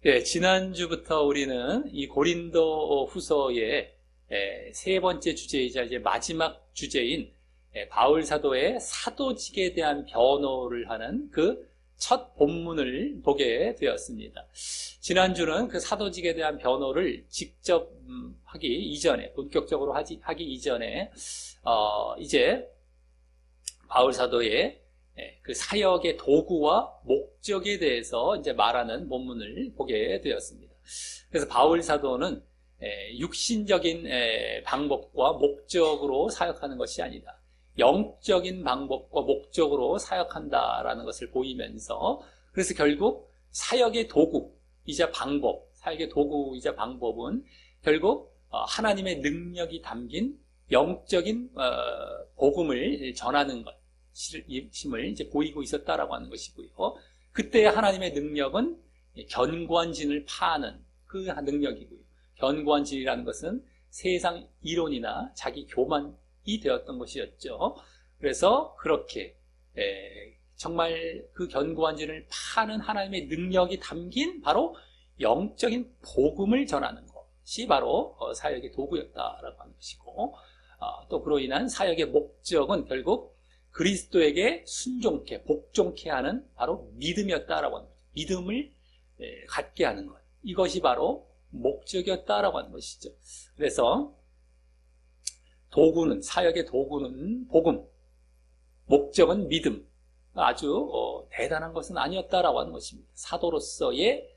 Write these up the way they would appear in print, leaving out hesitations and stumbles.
네, 지난주부터 우리는 이 고린도 후서의 세 번째 주제이자 이제 마지막 주제인 바울 사도의 사도직에 대한 변호를 하는 그 첫 본문을 보게 되었습니다. 지난주는 그 사도직에 대한 변호를 직접 하기 이전에, 본격적으로 하기 이전에 이제 바울 사도의 그 사역의 도구와 목적에 대해서 이제 말하는 본문을 보게 되었습니다. 그래서 바울 사도는 육신적인 방법과 목적으로 사역하는 것이 아니다. 영적인 방법과 목적으로 사역한다라는 것을 보이면서, 그래서 결국 사역의 도구이자 방법, 사역의 도구이자 방법은 결국 하나님의 능력이 담긴 영적인 복음을 전하는 것, 힘을 이제 보이고 있었다라고 하는 것이고요. 그때 하나님의 능력은 견고한 진을 파는 그 능력이고요. 견고한 진이라는 것은 세상 이론이나 자기 교만이 되었던 것이었죠. 그래서 그렇게 정말 그 견고한 진을 파는 하나님의 능력이 담긴 바로 영적인 복음을 전하는 것이 바로 사역의 도구였다라고 하는 것이고, 또 그로 인한 사역의 목적은 결국 그리스도에게 순종케, 복종케 하는 바로 믿음이었다라고 하는 거죠. 믿음을 갖게 하는 것. 이것이 바로 목적이었다라고 하는 것이죠. 그래서 도구는, 사역의 도구는 복음, 목적은 믿음. 아주 대단한 것은 아니었다라고 하는 것입니다. 사도로서의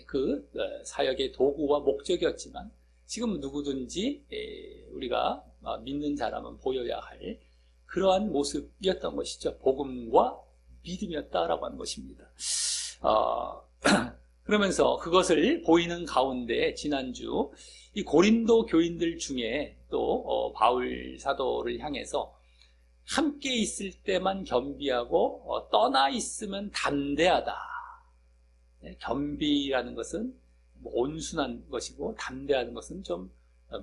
그 사역의 도구와 목적이었지만 지금 누구든지 우리가 믿는 자라면 보여야 할 그러한 모습이었던 것이죠. 복음과 믿음이었다라고 하는 것입니다. 그러면서 그것을 보이는 가운데 지난주 이 고린도 교인들 중에 또 바울 사도를 향해서 함께 있을 때만 겸비하고 떠나 있으면 담대하다. 겸비라는 것은 온순한 것이고 담대하는 것은 좀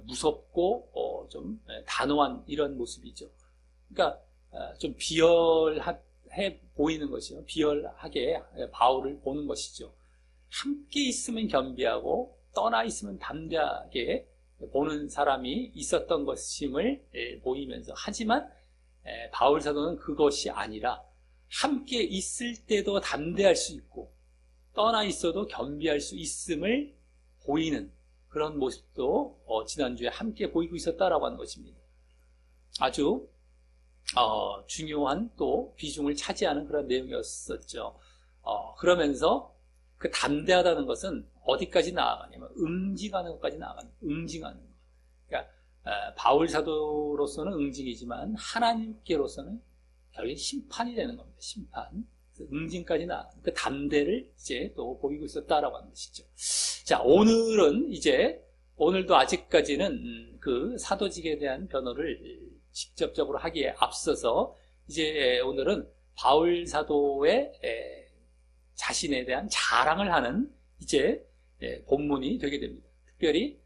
무섭고 좀 단호한 이런 모습이죠. 그러니까 좀 비열해 보이는 것이요. 비열하게 바울을 보는 것이죠. 함께 있으면 겸비하고 떠나 있으면 담대하게 보는 사람이 있었던 것임을 보이면서, 하지만 바울 사도는 그것이 아니라 함께 있을 때도 담대할 수 있고 떠나 있어도 겸비할 수 있음을 보이는 그런 모습도 지난주에 함께 보이고 있었다라고 하는 것입니다. 아주 중요한 또 비중을 차지하는 그런 내용이었었죠. 그러면서 그 담대하다는 것은 어디까지 나아가냐면 응징하는 것까지 나아가는, 응징하는 것. 그러니까 바울 사도로서는 응징이지만 하나님께로서는 결국 심판이 되는 겁니다. 심판. 그래서 응징까지 나아가는 그 담대를 이제 또 보이고 있었다라고 하는 것이죠. 자, 오늘도 아직까지는 그 사도직에 대한 변호를 직접적으로 하기에 앞서서 이제 오늘은 바울 사도의 자신에 대한 자랑을 하는 이제 본문이 되게 됩니다. 특별히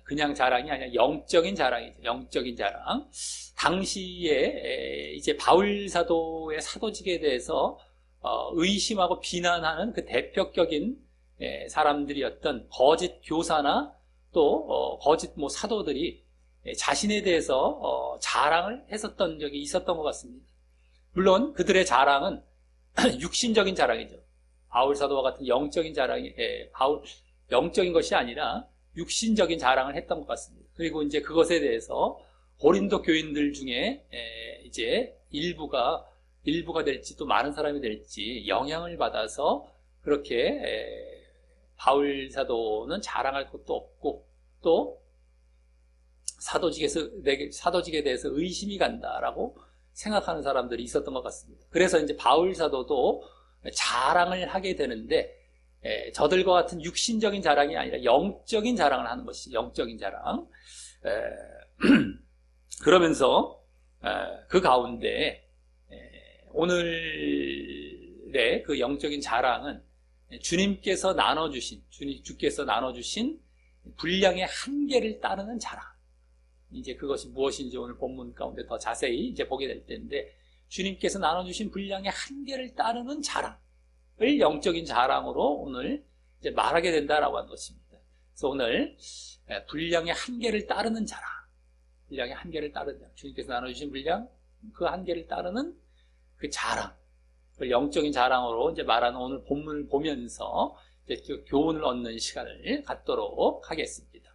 그냥 자랑이 아니라 영적인 자랑이죠. 영적인 자랑. 당시에 이제 바울 사도의 사도직에 대해서 의심하고 비난하는 그 대표격인 사람들이었던 거짓 교사나 또 거짓 사도들이 자신에 대해서 자랑을 했었던 적이 있었던 것 같습니다. 물론 그들의 자랑은 육신적인 자랑이죠. 바울 사도와 같은 영적인 자랑이 영적인 것이 아니라 육신적인 자랑을 했던 것 같습니다. 그리고 이제 그것에 대해서 고린도 교인들 중에 이제 일부가 될지 또 많은 사람이 될지 영향을 받아서 그렇게 바울 사도는 자랑할 것도 없고 또 사도직에 대해서 의심이 간다라고 생각하는 사람들이 있었던 것 같습니다. 그래서 이제 바울 사도도 자랑을 하게 되는데 저들과 같은 육신적인 자랑이 아니라 영적인 자랑을 하는 것이 영적인 자랑. 그러면서 그 가운데 오늘의 그 영적인 자랑은 주께서 나눠주신 분량의 한계를 따르는 자랑. 이제 그것이 무엇인지 오늘 본문 가운데 더 자세히 이제 보게 될 텐데, 주님께서 나눠주신 분량의 한계를 따르는 자랑을 영적인 자랑으로 오늘 이제 말하게 된다라고 하는 것입니다. 그래서 오늘 분량의 한계를 따르는 자랑, 분량의 한계를 따르는 자랑, 주님께서 나눠주신 분량 그 한계를 따르는 그 자랑, 그 영적인 자랑으로 이제 말하는 오늘 본문을 보면서 이제 교훈을 얻는 시간을 갖도록 하겠습니다.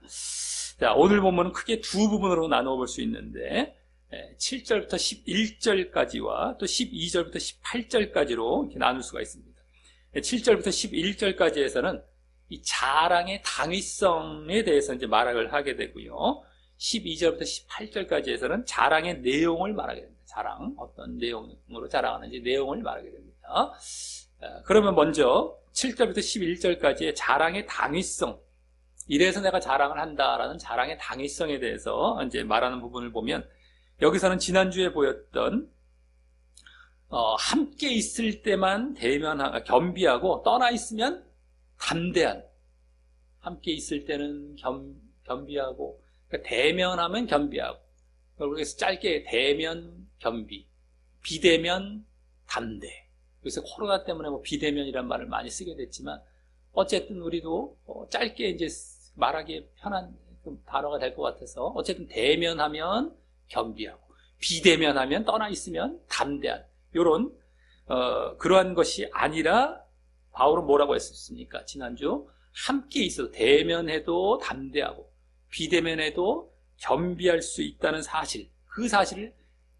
자, 오늘 본문은 크게 두 부분으로 나누어 볼 수 있는데 7절부터 11절까지와 또 12절부터 18절까지로 이렇게 나눌 수가 있습니다. 7절부터 11절까지에서는 이 자랑의 당위성에 대해서 이제 말을 하게 되고요. 12절부터 18절까지에서는 자랑의 내용을 말하게 됩니다. 자랑, 어떤 내용으로 자랑하는지 내용을 말하게 됩니다. 그러면 먼저 7절부터 11절까지의 자랑의 당위성, 이래서 내가 자랑을 한다라는 자랑의 당위성에 대해서 이제 말하는 부분을 보면, 여기서는 지난주에 보였던 함께 있을 때만 겸비하고 떠나 있으면 담대한, 함께 있을 때는 겸비하고, 그러니까 대면하면 겸비하고, 그래서 짧게 대면 겸비, 비대면 담대. 그래서 코로나 때문에 뭐 비대면이란 말을 많이 쓰게 됐지만 어쨌든 우리도 짧게 이제 말하기 편한 단어가 될 것 같아서, 어쨌든 대면하면 겸비하고 비대면하면 떠나 있으면 담대한, 이런 그러한 것이 아니라 바울은 뭐라고 했습니까? 지난주 함께 있어도 대면해도 담대하고 비대면해도 겸비할 수 있다는 사실, 그 사실을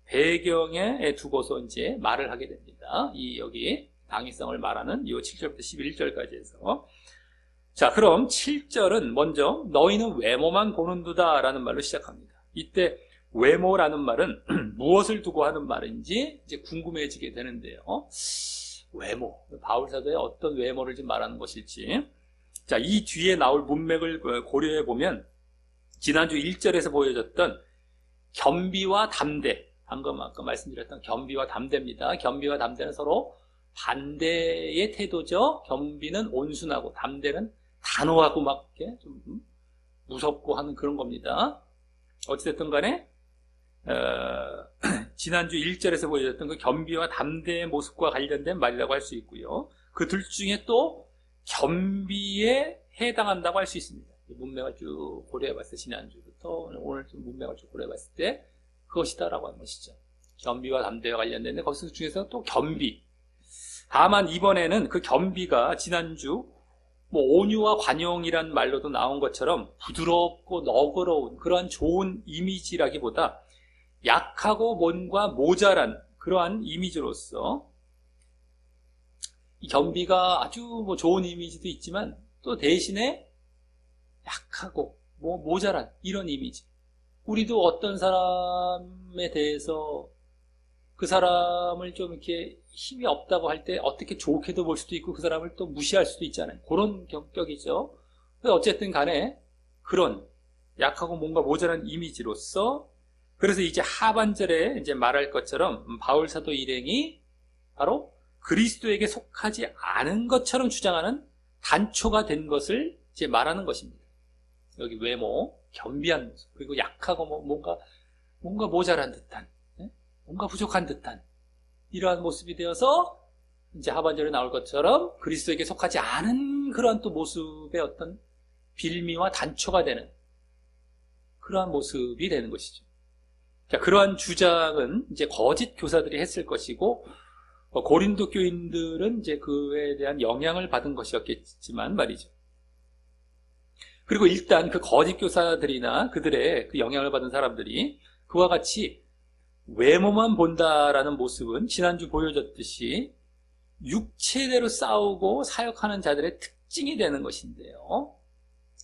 배경에 두고서 이제 말을 하게 됩니다. 이 여기 당위성을 말하는 이 7절부터 11절까지 해서. 자, 그럼 7절은 먼저 너희는 외모만 보는도다 라는 말로 시작합니다. 이때 외모라는 말은 무엇을 두고 하는 말인지 이제 궁금해지게 되는데요. 외모, 바울 사도의 어떤 외모를 지금 말하는 것일지. 자, 이 뒤에 나올 문맥을 고려해 보면 지난주 1절에서 보여졌던 겸비와 담대, 방금 아까 말씀드렸던 겸비와 담대입니다. 겸비와 담대는 서로 반대의 태도죠. 겸비는 온순하고 담대는 단호하고 막 이렇게 좀 무섭고 하는 그런 겁니다. 어찌됐든 간에 지난주 1절에서 보여줬던 그 겸비와 담대의 모습과 관련된 말이라고 할 수 있고요. 그 둘 중에 또 겸비에 해당한다고 할 수 있습니다. 문맥을 쭉 고려해봤을 때, 지난주부터 오늘 좀 문맥을 쭉 고려해봤을 때 그것이다라고 하는 것이죠. 겸비와 담대와 관련된데 거기서 중에서 또 겸비. 다만 이번에는 그 겸비가 지난주 뭐 온유와 관용이란 말로도 나온 것처럼 부드럽고 너그러운 그러한 좋은 이미지라기보다 약하고 뭔가 모자란 그러한 이미지로서, 이 겸비가 아주 뭐 좋은 이미지도 있지만 또 대신에 약하고 뭐 모자란 이런 이미지. 우리도 어떤 사람에 대해서 그 사람을 좀 이렇게 힘이 없다고 할 때 어떻게 좋게도 볼 수도 있고 그 사람을 또 무시할 수도 있잖아요. 그런 경격이죠. 어쨌든 간에 그런 약하고 뭔가 모자란 이미지로서, 그래서 이제 하반절에 이제 말할 것처럼 바울 사도 일행이 바로 그리스도에게 속하지 않은 것처럼 주장하는 단초가 된 것을 이제 말하는 것입니다. 여기 외모, 겸비한 모습, 그리고 약하고 뭔가 모자란 듯한, 뭔가 부족한 듯한 이러한 모습이 되어서 이제 하반절에 나올 것처럼 그리스도에게 속하지 않은 그러한 또 모습의 어떤 빌미와 단초가 되는 그러한 모습이 되는 것이죠. 자, 그러한 주장은 이제 거짓 교사들이 했을 것이고, 고린도 교인들은 이제 그에 대한 영향을 받은 것이었겠지만 말이죠. 그리고 일단 그 거짓 교사들이나 그들의 그 영향을 받은 사람들이 그와 같이 외모만 본다라는 모습은 지난주 보여줬듯이 육체대로 싸우고 사역하는 자들의 특징이 되는 것인데요.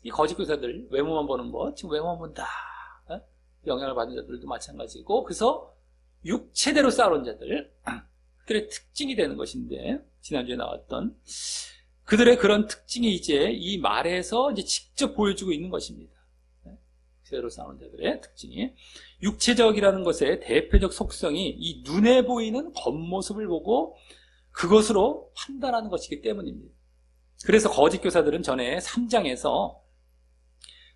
이 거짓 교사들 외모만 보는 것, 지금 외모만 본다, 영향을 받은 자들도 마찬가지고, 그래서 육체대로 싸우는 자들, 그들의 특징이 되는 것인데, 지난주에 나왔던 그들의 그런 특징이 이제 이 말에서 이제 직접 보여주고 있는 것입니다. 육체대로 싸우는 자들의 특징이, 육체적이라는 것의 대표적 속성이 이 눈에 보이는 겉모습을 보고 그것으로 판단하는 것이기 때문입니다. 그래서 거짓 교사들은 전에 3장에서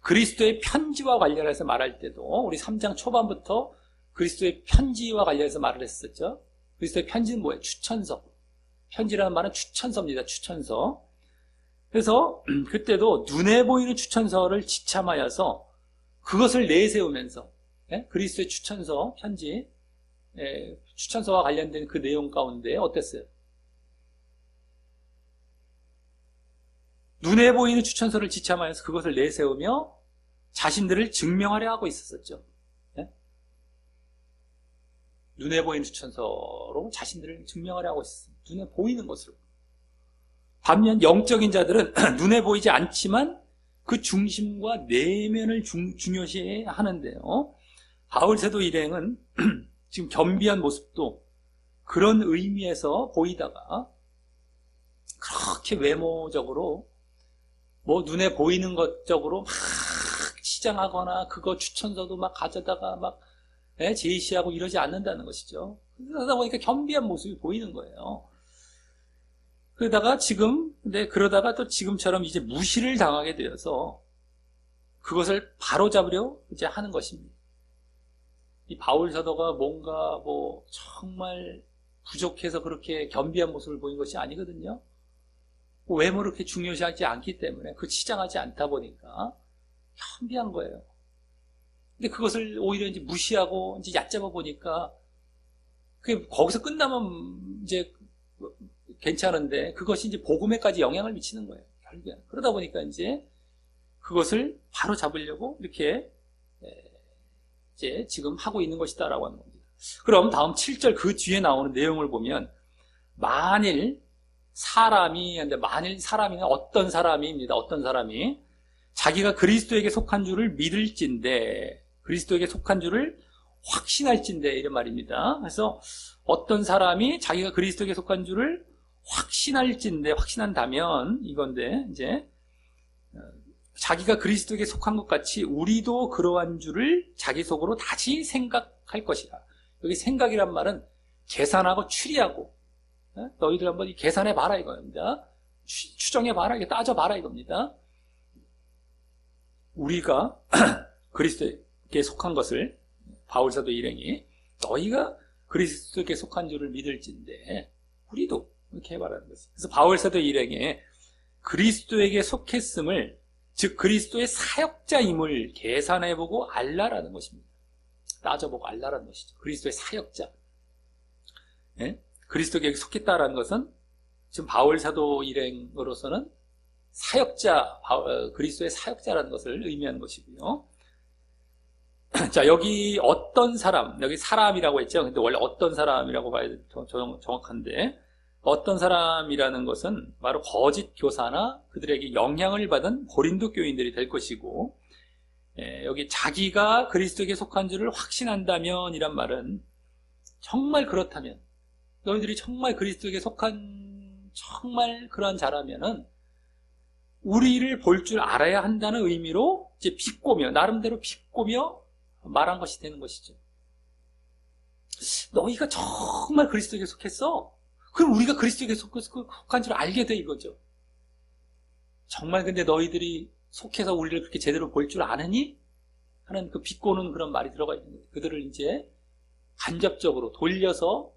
그리스도의 편지와 관련해서 말할 때도 우리 3장 초반부터 그리스도의 편지와 관련해서 말을 했었죠. 그리스도의 편지는 뭐예요? 추천서. 편지라는 말은 추천서입니다. 추천서. 그래서 그때도 눈에 보이는 추천서를 지참하여서 그것을 내세우면서 그리스도의 추천서, 편지, 추천서와 관련된 그 내용 가운데 어땠어요? 눈에 보이는 추천서를 지참하여서 그것을 내세우며 자신들을 증명하려 하고 있었죠. 눈에 보이는 추천서로 자신들을 증명하려 하고 있었어요. 눈에 보이는 것으로. 반면 영적인 자들은 눈에 보이지 않지만 그 중심과 내면을 중요시 하는데요. 바울 사도 일행은 지금 겸비한 모습도 그런 의미에서 보이다가 그렇게 외모적으로 뭐 눈에 보이는 것적으로 막 치장하거나 그거 추천서도 막 가져다가 막 제시하고 이러지 않는다는 것이죠. 그러다 보니까 겸비한 모습이 보이는 거예요. 그러다가 또 지금처럼 이제 무시를 당하게 되어서 그것을 바로잡으려 이제 하는 것입니다. 이 바울 사도가 뭔가 뭐 정말 부족해서 그렇게 겸비한 모습을 보인 것이 아니거든요. 외모를 그렇게 중요시하지 않기 때문에 그 치장하지 않다 보니까 겸비한 거예요. 근데 그것을 오히려 이제 무시하고 이제 얕잡아 보니까 그게 거기서 끝나면 이제 괜찮은데 그것이 이제 복음에까지 영향을 미치는 거예요. 결국엔. 그러다 보니까 이제 그것을 바로 잡으려고 이렇게 이제 지금 하고 있는 것이다라고 하는 겁니다. 그럼 다음 7절 그 뒤에 나오는 내용을 보면 만일 사람이는 어떤 사람입니다. 어떤 사람이 자기가 그리스도에게 속한 줄을 믿을진대, 그리스도에게 속한 줄을 확신할진대 이런 말입니다. 그래서 어떤 사람이 자기가 그리스도에게 속한 줄을 확신할진대, 확신한다면 이건데 이제 자기가 그리스도에게 속한 것 같이 우리도 그러한 줄을 자기 속으로 다시 생각할 것이라. 여기 생각이란 말은 계산하고 추리하고 너희들 한번 계산해봐라 이겁니다. 추정해봐라, 이게 따져봐라 이겁니다. 우리가 그리스도에게 속한 것을 바울사도 일행이 너희가 그리스도에게 속한 줄을 믿을진데 우리도 이렇게 해봐라는 것이죠. 그래서 바울사도 일행에 그리스도에게 속했음을, 즉 그리스도의 사역자임을 계산해보고 알라라는 것입니다. 따져보고 알라라는 것이죠. 그리스도의 사역자. 그리스도에게 속했다라는 것은 지금 바울사도 일행으로서는 사역자, 그리스도의 사역자라는 것을 의미하는 것이고요. 자, 여기 어떤 사람, 여기 사람이라고 했죠. 근데 원래 어떤 사람이라고 봐야 정확한데, 어떤 사람이라는 것은 바로 거짓 교사나 그들에게 영향을 받은 고린도 교인들이 될 것이고, 여기 자기가 그리스도에게 속한 줄을 확신한다면 이란 말은 정말 그렇다면, 너희들이 정말 그리스도에게 속한 정말 그러한 자라면은 우리를 볼 줄 알아야 한다는 의미로 이제 비꼬며, 나름대로 비꼬며 말한 것이 되는 것이죠. 너희가 정말 그리스도에게 속했어? 그럼 우리가 그리스도에게 속한 줄 알게 돼 이거죠. 정말 근데 너희들이 속해서 우리를 그렇게 제대로 볼 줄 아느니? 하는 그 비꼬는 그런 말이 들어가 있는 거예요. 그들을 이제 간접적으로 돌려서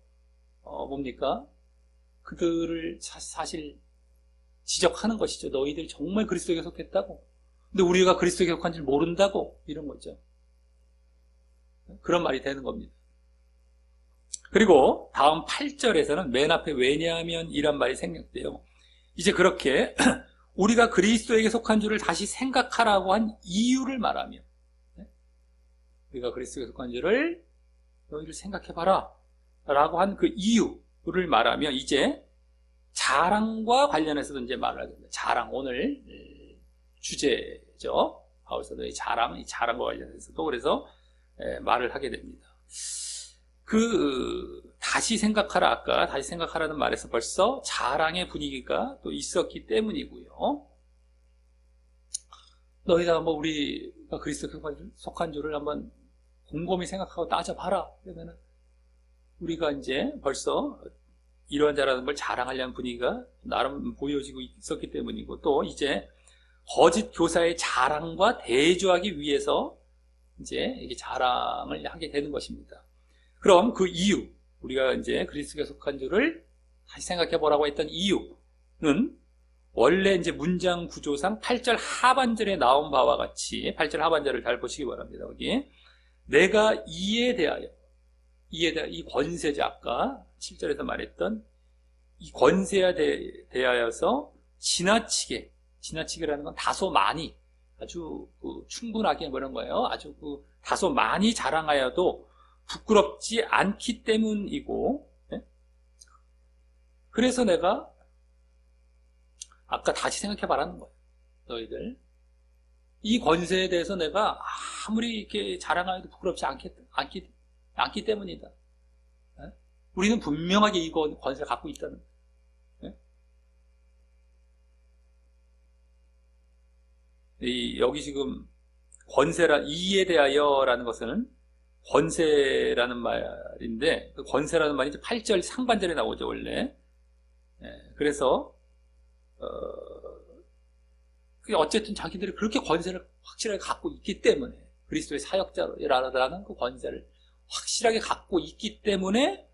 뭡니까? 그들을 사실 지적하는 것이죠. 너희들이 정말 그리스도에게 속했다고. 근데 우리가 그리스도에게 속한 줄 모른다고. 이런 거죠. 그런 말이 되는 겁니다. 그리고 다음 8절에서는 맨 앞에 왜냐하면 이란 말이 생략돼요. 이제 그렇게 우리가 그리스도에게 속한 줄을 다시 생각하라고 한 이유를 말하며, 우리가 그리스도에게 속한 줄을 너희들 생각해봐라 라고 한 그 이유를 말하며 이제 자랑과 관련해서도 이제 말을 하게 됩니다. 자랑, 오늘 주제죠. 바울사도의 자랑, 이 자랑과 관련해서도 그래서 말을 하게 됩니다. 다시 생각하라, 아까 다시 생각하라는 말에서 벌써 자랑의 분위기가 또 있었기 때문이고요. 너희가 한번 우리가 그리스도에 속한 줄을 한번 곰곰이 생각하고 따져봐라. 그러면은 우리가 이제 벌써 이러한 자라는 걸 자랑하려는 분위기가 나름 보여지고 있었기 때문이고, 또 이제 거짓 교사의 자랑과 대조하기 위해서 이제 이게 자랑을 하게 되는 것입니다. 그럼 그 이유, 우리가 이제 그리스도에 속한 줄을 다시 생각해 보라고 했던 이유는 원래 이제 문장 구조상 8절 하반절에 나온 바와 같이 8절 하반절을 잘 보시기 바랍니다. 여기 내가 이에 대하여 이 권세자 아까 7절에서 말했던 이 권세에 대하여서 지나치게라는 건 다소 많이 아주 충분하게 뭐 이런 거예요. 아주 다소 많이 자랑하여도 부끄럽지 않기 때문이고 네? 그래서 내가 아까 다시 생각해 봐라는 거예요. 너희들 이 권세에 대해서 내가 아무리 이렇게 자랑하여도 부끄럽지 않기 때문이다. 네? 우리는 분명하게 이 권세를 갖고 있다는 거예요. 여기 지금 이에 대하여라는 것은 권세라는 말인데 그 권세라는 말이 이제 8절 상반절에 나오죠 원래. 그래서 어쨌든 자기들이 그렇게 권세를 확실하게 갖고 있기 때문에 그리스도의 사역자라는 그 권세를 확실하게 갖고 있기 때문에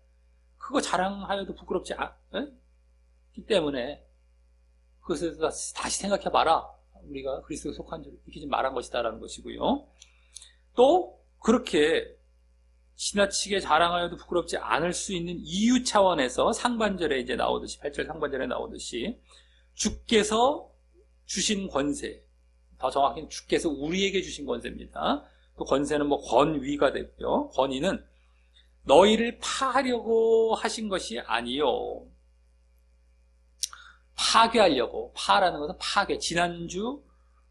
그거 자랑하여도 부끄럽지 않기 때문에 그것을 다시 생각해봐라. 우리가 그리스도에 속한 줄 이렇게 좀 말한 것이다라는 것이고요. 또 그렇게 지나치게 자랑하여도 부끄럽지 않을 수 있는 이유 차원에서 상반절에 이제 나오듯이 8절 상반절에 나오듯이 주께서 주신 권세, 더 정확히는 주께서 우리에게 주신 권세입니다. 또 권세는 뭐 권위가 되고요. 권위는 너희를 파하려고 하신 것이 아니요. 파괴하려고. 파라는 것은 파괴. 지난주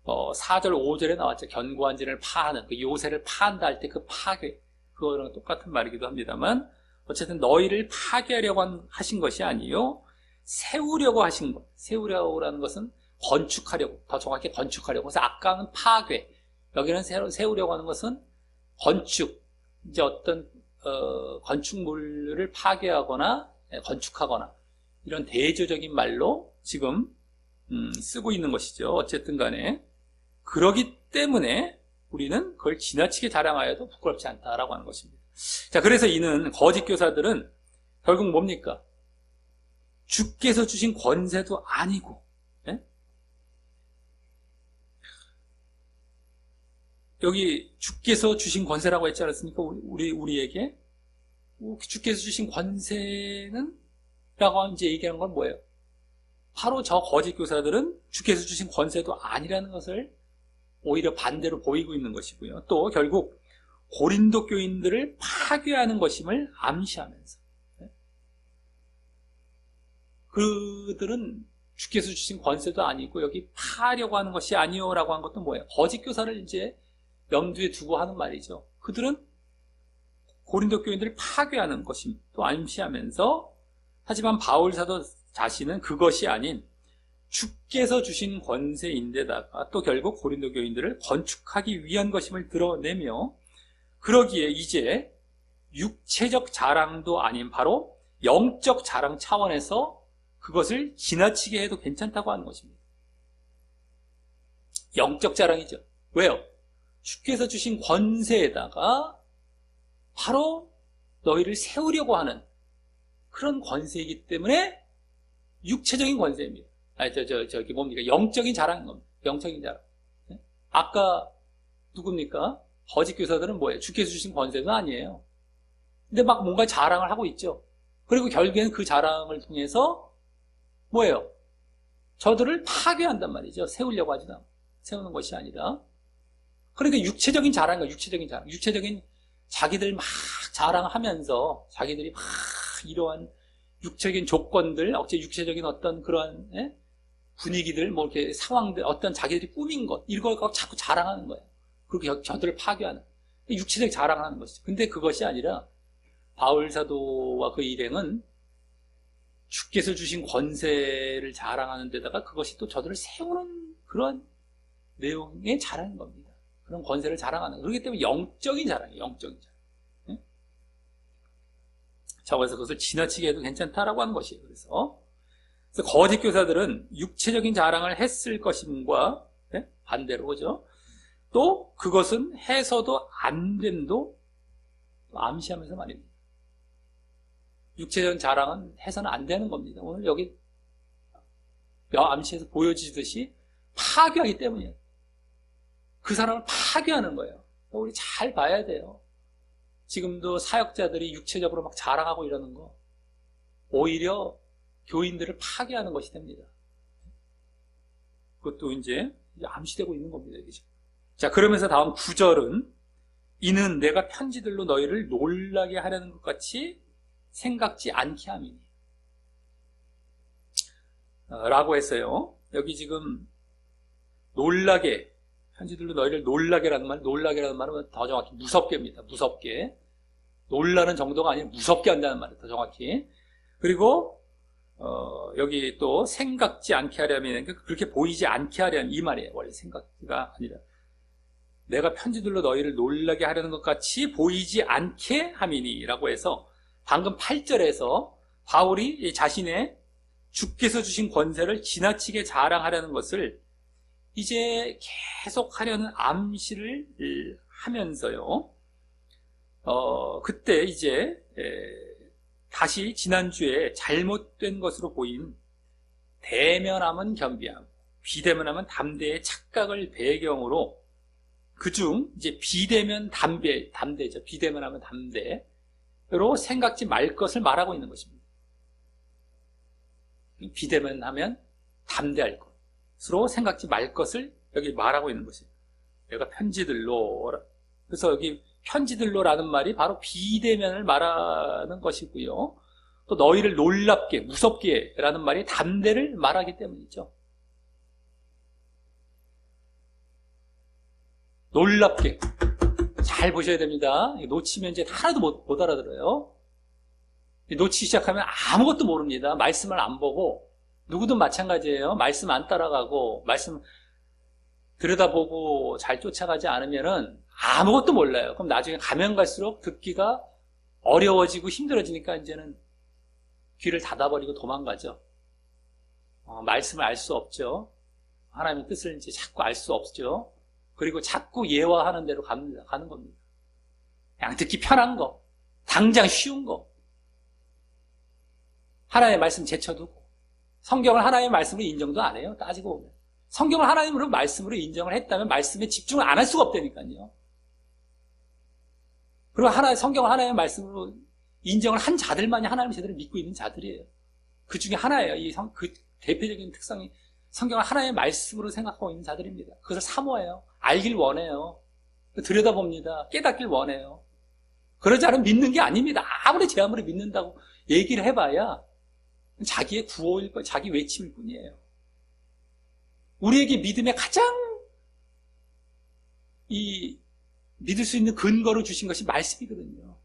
4절 5절에 나왔죠. 견고한 진을 파하는 그 요새를 파한다 할 때 그 파괴. 그거랑 똑같은 말이기도 합니다만 어쨌든 너희를 파괴하려고 하신 것이 아니요. 세우려고 하신 것. 세우려고라는 것은 건축하려고. 더 정확히 건축하려고. 그래서 아까는 파괴. 여기는 세우려고 하는 것은 건축. 이제 어떤 건축물을 파괴하거나 건축하거나 이런 대조적인 말로 지금 쓰고 있는 것이죠. 어쨌든 간에 그러기 때문에 우리는 그걸 지나치게 자랑하여도 부끄럽지 않다라고 하는 것입니다. 자, 그래서 이는 거짓 교사들은 결국 뭡니까? 주께서 주신 권세도 아니고 예? 여기 주께서 주신 권세라고 했지 않았습니까? 우리에게 주께서 주신 권세는 라고 이제 얘기하는 건 뭐예요? 바로 저 거짓 교사들은 주께서 주신 권세도 아니라는 것을 오히려 반대로 보이고 있는 것이고요. 또 결국 고린도 교인들을 파괴하는 것임을 암시하면서 그들은 주께서 주신 권세도 아니고 여기 파하려고 하는 것이 아니오라고 한 것도 뭐예요? 거짓 교사를 이제 염두에 두고 하는 말이죠. 그들은 고린도 교인들을 파괴하는 것임 또 암시하면서 하지만 바울 사도 자신은 그것이 아닌 주께서 주신 권세인데다가 또 결국 고린도 교인들을 건축하기 위한 것임을 드러내며 그러기에 이제 육체적 자랑도 아닌 바로 영적 자랑 차원에서 그것을 지나치게 해도 괜찮다고 하는 것입니다. 영적 자랑이죠. 왜요? 주께서 주신 권세에다가 바로 너희를 세우려고 하는 그런 권세이기 때문에 육체적인 권세입니다. 저기 뭡니까? 영적인 자랑인 겁니다. 영적인 자랑. 아까 누굽니까? 거짓 교사들은 뭐예요? 주께서 주신 권세도 아니에요. 근데 막 뭔가 자랑을 하고 있죠. 그리고 결국에는 그 자랑을 통해서 뭐예요? 저들을 파괴한단 말이죠. 세우려고 하지 않고. 세우는 것이 아니라. 그러니까 육체적인 자랑인가? 육체적인 자랑. 육체적인 자기들 막 자랑하면서 자기들이 막 이러한 육체적인 조건들, 육체적인 어떤 그러한 분위기들, 뭐 이렇게 상황들, 어떤 자기들이 꾸민 것, 이걸 갖고 자꾸 자랑하는 거예요. 그리고 저들을 파괴하는. 육체적 자랑을 하는 것이죠. 근데 그것이 아니라 바울 사도와 그 일행은 주께서 주신 권세를 자랑하는 데다가 그것이 또 저들을 세우는 그런 내용의 자랑인 겁니다. 그런 권세를 자랑하는. 그렇기 때문에 영적인 자랑이에요. 영적인 자랑. 자, 그래서 그것을 지나치게 해도 괜찮다라고 하는 것이에요. 그래서 거짓 교사들은 육체적인 자랑을 했을 것임과 반대로 그죠? 또 그것은 해서도 안 됨도 암시하면서 말입니다. 육체적인 자랑은 해서는 안 되는 겁니다. 오늘 여기 암시에서 보여지듯이 파괴하기 때문이에요. 그 사람을 파괴하는 거예요. 우리 잘 봐야 돼요. 지금도 사역자들이 육체적으로 막 자랑하고 이러는 거 오히려 교인들을 파괴하는 것이 됩니다. 그것도 이제 암시되고 있는 겁니다. 이게. 자, 그러면서 다음 9절은 이는 내가 편지들로 너희를 놀라게 하려는 것 같이 생각지 않게 함이니 라고 했어요. 여기 지금 놀라게, 편지들로 너희를 놀라게라는 말, 놀라게라는 말은 더 정확히 무섭게입니다. 무섭게. 놀라는 정도가 아니라 무섭게 한다는 말이에요. 더 정확히. 그리고 여기 또 생각지 않게 하려면, 그렇게 보이지 않게 하려는 이 말이에요. 원래 생각지가 아니라 내가 편지들로 너희를 놀라게 하려는 것 같이 보이지 않게 함이니 라고 해서 방금 8절에서 바울이 자신의 주께서 주신 권세를 지나치게 자랑하려는 것을 이제 계속 하려는 암시를 하면서요. 그때 이제 다시 지난주에 잘못된 것으로 보인 대면함은 겸비함, 비대면함은 담대의 착각을 배경으로 그중 이제 비대면 담대죠. 비대면함은 담대로 생각지 말 것을 말하고 있는 것입니다. 비대면하면 담대할 것으로 생각지 말 것을 여기 말하고 있는 것이에요. 내가 편지들로, 그래서 여기 편지들로라는 말이 바로 비대면을 말하는 것이고요. 또 너희를 놀랍게, 무섭게 라는 말이 담대를 말하기 때문이죠. 놀랍게. 잘 보셔야 됩니다. 놓치면 이제 하나도 못 알아들어요. 놓치기 시작하면 아무것도 모릅니다. 말씀을 안 보고, 누구든 마찬가지예요. 말씀 안 따라가고, 말씀 들여다보고 잘 쫓아가지 않으면은 아무것도 몰라요. 그럼 나중에 가면 갈수록 듣기가 어려워지고 힘들어지니까 이제는 귀를 닫아버리고 도망가죠. 말씀을 알 수 없죠. 하나님의 뜻을 이제 자꾸 알 수 없죠. 그리고 자꾸 예화하는 대로 가는 겁니다. 그냥 듣기 편한 거, 당장 쉬운 거, 하나님의 말씀 제쳐두고, 성경을 하나님의 말씀으로 인정도 안 해요. 따지고 보면. 성경을 하나님으로 말씀으로 인정을 했다면 말씀에 집중을 안 할 수가 없다니까요. 그리고 성경을 하나님의 말씀으로 인정을 한 자들만이 하나님을 제대로 믿고 있는 자들이에요. 그 중에 하나예요. 그 대표적인 특성이 성경을 하나님의 말씀으로 생각하고 있는 자들입니다. 그것을 사모해요. 알길 원해요. 들여다봅니다. 깨닫길 원해요. 그러지 않으면 믿는 게 아닙니다. 아무리 제 아무리 믿는다고 얘기를 해봐야 자기의 구호일 거, 자기 외침일 뿐이에요. 우리에게 믿음의 가장 믿을 수 있는 근거를 주신 것이 말씀이거든요.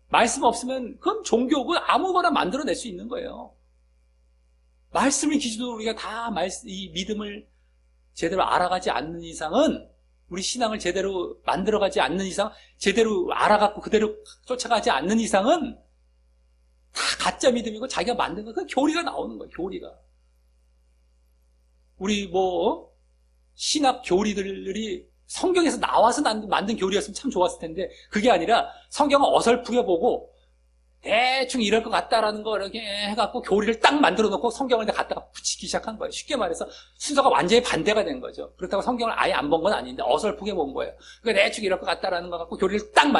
말씀 없으면 그건 종교고 아무거나 만들어낼 수 있는 거예요. 말씀을 기준으로 우리가 다 이 믿음을 제대로 알아가지 않는 이상은, 우리 신앙을 제대로 만들어가지 않는 이상, 제대로 알아갖고 그대로 쫓아가지 않는 이상은 다 가짜 믿음이고 자기가 만든 거, 그 교리가 나오는 거예요. 교리가. 우리 신학 교리들이 성경에서 나와서 만든 교리였으면 참 좋았을 텐데, 그게 아니라 성경을 어설프게 보고 대충 이럴 것 같다라는 거 이렇게 해갖고 교리를 딱 만들어 놓고 성경을 갖다가 붙이기 시작한 거예요. 쉽게 말해서 순서가 완전히 반대가 된 거죠. 그렇다고 성경을 아예 안 본 건 아닌데 어설프게 본 거예요. 그러니까 대충 이럴 것 같다라는 거 갖고 교리를 딱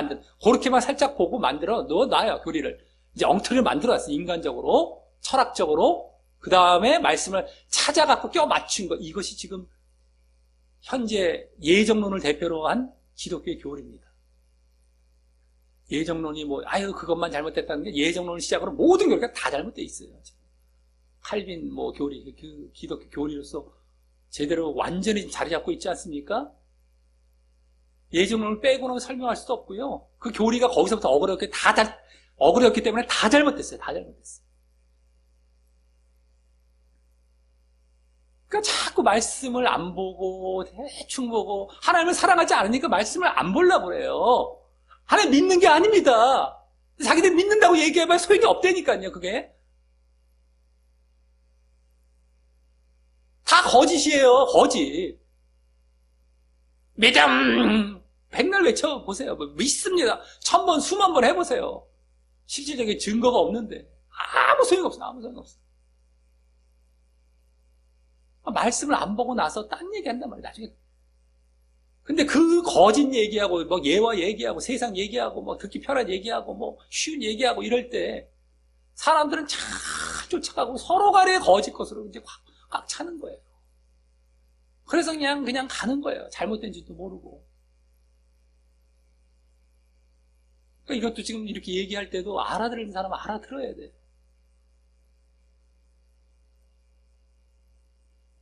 그렇게만 살짝 보고 만들어 놔요. 교리를 이제 엉터리를 만들어 놨어요. 인간적으로, 철학적으로. 그 다음에 말씀을 찾아갖고 껴 맞춘 거. 이것이 지금 현재 예정론을 대표로 한 기독교의 교리입니다. 예정론이 그것만 잘못됐다는 게, 예정론을 시작으로 모든 교리가 다 잘못되어 있어요. 칼빈 교리, 그 기독교 교리로서 제대로 완전히 자리 잡고 있지 않습니까? 예정론을 빼고는 설명할 수도 없고요. 그 교리가 거기서부터 어그러졌기 때문에 다 잘못됐어요. 다 잘못됐어요. 그러니까 자꾸 말씀을 안 보고 대충 보고, 하나님을 사랑하지 않으니까 말씀을 안 보려고 그래요. 하나님 믿는 게 아닙니다. 자기들 믿는다고 얘기해봐야 소용이 없다니까요. 그게 다 거짓이에요. 거짓. 믿음 백날 외쳐보세요. 믿습니다. 1000번 수만 번 해보세요. 실질적인 증거가 없는데 아무 소용없어. 아무 소용없어. 말씀을 안 보고 나서 딴 얘기한단 말이에요, 나중에. 근데 그 거짓 얘기하고, 뭐 예화 얘기하고, 세상 얘기하고, 뭐 듣기 편한 얘기하고, 뭐 쉬운 얘기하고 이럴 때, 사람들은 잘 쫓아가고 서로 간에 거짓 것으로 이제 꽉 차는 거예요. 그래서 그냥 가는 거예요. 잘못된지도 모르고. 그러니까 이것도 지금 이렇게 얘기할 때도 알아들은 사람은 알아들어야 돼요.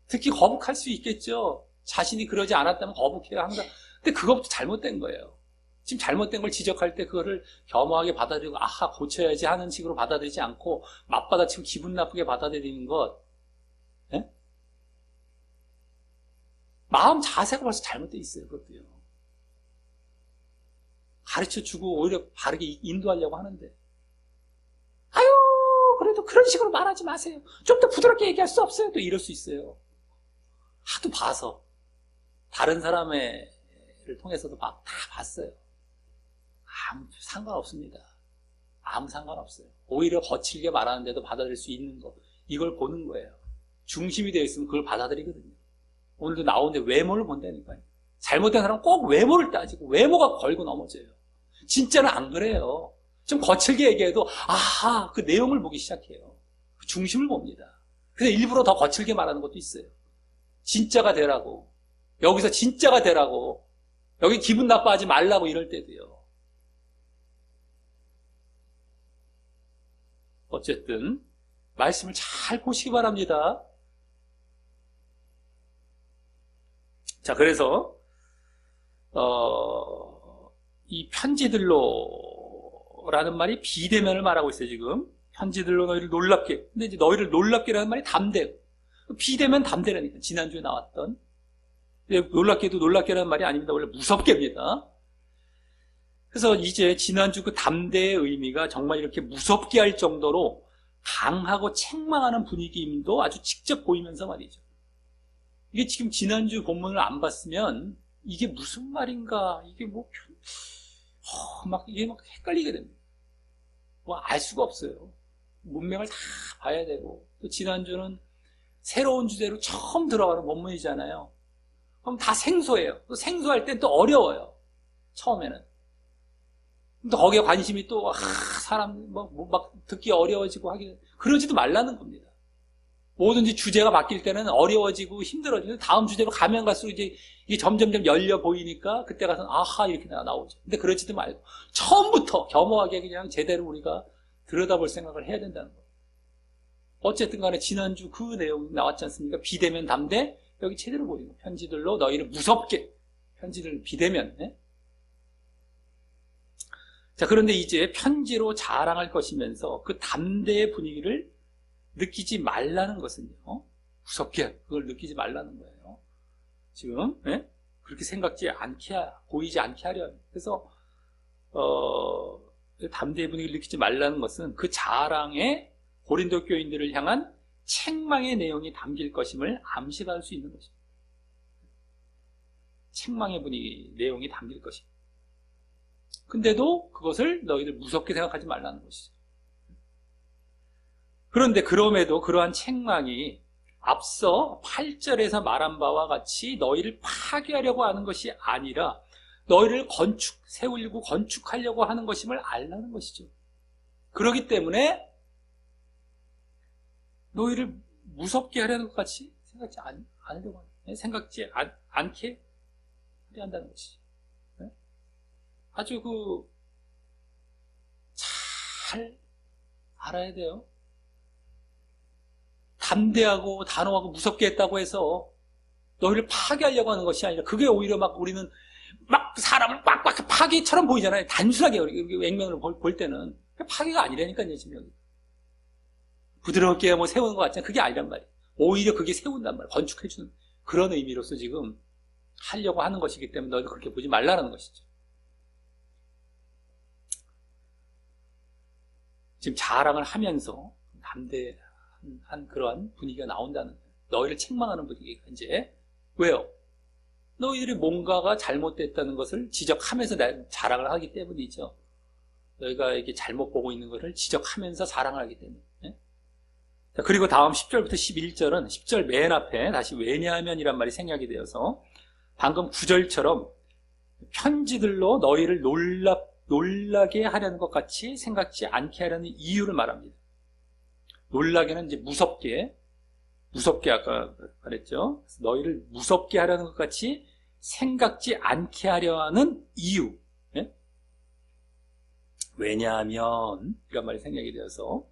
특히 거북할 수 있겠죠. 자신이 그러지 않았다면 거북해요, 항상. 근데 그것도 잘못된 거예요. 지금 잘못된 걸 지적할 때 그거를 겸허하게 받아들이고, 아하, 고쳐야지 하는 식으로 받아들이지 않고, 맞받아치고 기분 나쁘게 받아들이는 것. 예? 마음 자세가 벌써 잘못되어 있어요, 그것도요. 가르쳐 주고 오히려 바르게 인도하려고 하는데. 아유, 그래도 그런 식으로 말하지 마세요. 좀 더 부드럽게 얘기할 수 없어요? 또 이럴 수 있어요. 하도 봐서. 다른 사람을 통해서도 다 봤어요. 아무 상관없습니다. 아무 상관없어요. 오히려 거칠게 말하는데도 받아들일 수 있는 거. 이걸 보는 거예요. 중심이 되어 있으면 그걸 받아들이거든요. 오늘도 나오는데 외모를 본다니까요. 잘못된 사람은 꼭 외모를 따지고 외모가 걸고 넘어져요. 진짜는 안 그래요. 좀 거칠게 얘기해도 아하, 그 내용을 보기 시작해요. 그 중심을 봅니다. 그래서 일부러 더 거칠게 말하는 것도 있어요. 진짜가 되라고. 여기서 진짜가 되라고. 여기 기분 나빠하지 말라고 이럴 때도요. 어쨌든 말씀을 잘 보시기 바랍니다. 자, 그래서 이 편지들로라는 말이 비대면을 말하고 있어요, 지금. 편지들로 너희를 놀랍게. 근데 이제 너희를 놀랍게라는 말이 담대. 비대면 담대라니까. 지난주에 나왔던. 놀랍게도 놀랍게라는 말이 아닙니다. 원래 무섭게입니다. 그래서 이제 지난주 그 담대의 의미가 정말 이렇게 무섭게 할 정도로 강하고 책망하는 분위기임도 아주 직접 보이면서 말이죠. 이게 지금 지난주 본문을 안 봤으면 이게 무슨 말인가, 이게 이게 막 헷갈리게 됩니다. 뭐 알 수가 없어요. 문맥을 다 봐야 되고, 또 지난주는 새로운 주제로 처음 들어가는 본문이잖아요. 그럼 다 생소해요. 또 생소할 땐 또 어려워요. 처음에는. 또 거기에 관심이 또, 사람, 막 듣기 어려워지고 그러지도 말라는 겁니다. 뭐든지 주제가 바뀔 때는 어려워지고 힘들어지고 다음 주제로 가면 갈수록 이제 이게 점점점 열려 보이니까 그때 가서 아하 이렇게 나오죠. 근데 그러지도 말고 처음부터 겸허하게 그냥 제대로 우리가 들여다볼 생각을 해야 된다는 거예요. 어쨌든 간에 지난주 그 내용이 나왔지 않습니까? 비대면 담대 여기 제대로 보이고 편지들로 너희를 무섭게 편지들 비대면. 네? 자, 그런데 이제 편지로 자랑할 것이면서 그 담대의 분위기를 느끼지 말라는 것은요, 무섭게 그걸 느끼지 말라는 거예요. 지금 그렇게 보이지 않게 하려. 그래서 담대의 분위기를 느끼지 말라는 것은 그 자랑에 고린도 교인들을 향한 책망의 내용이 담길 것임을 암시할 수 있는 것입니다. 책망의 분위기 내용이 담길 것입니다. 근데도 그것을 너희들 무섭게 생각하지 말라는 것이죠. 그런데 그럼에도 그러한 책망이 앞서 8절에서 말한 바와 같이 너희를 파괴하려고 하는 것이 아니라 너희를 세우려고 건축하려고 하는 것임을 알라는 것이죠. 그렇기 때문에 너희를 무섭게 하려는 것 같이 생각지 않으려고 하는, 생각지 않게 하려 한다는 것이죠. 아주 잘 알아야 돼요. 담대하고 단호하고 무섭게 했다고 해서 너희를 파괴하려고 하는 것이 아니라 그게 오히려 우리는 사람을 빡빡 파괴처럼 보이잖아요. 단순하게 액면으로 볼 때는 파괴가 아니라니까요. 지금 여기 부드럽게 세우는 것 같지만 그게 아니란 말이에요. 오히려 그게 세운단 말이에요. 건축해주는 그런 의미로서 지금 하려고 하는 것이기 때문에 너희를 그렇게 보지 말라는 것이죠. 지금 자랑을 하면서 담대한 그러한 분위기가 나온다는 거예요. 너희를 책망하는 분위기가 이제. 왜요? 너희들이 뭔가가 잘못됐다는 것을 지적하면서 자랑을 하기 때문이죠. 너희가 이렇게 잘못 보고 있는 것을 지적하면서 자랑을 하기 때문에. 자, 그리고 다음 10절부터 11절은 10절 맨 앞에 다시 왜냐하면이란 말이 생략이 되어서 방금 9절처럼 편지들로 너희를 놀라게 하려는 것 같이 생각지 않게 하려는 이유를 말합니다. 놀라게는 이제 무섭게 아까 말했죠. 너희를 무섭게 하려는 것 같이 생각지 않게 하려 하는 이유. 예? 왜냐하면 이런 말이 생략이 되어서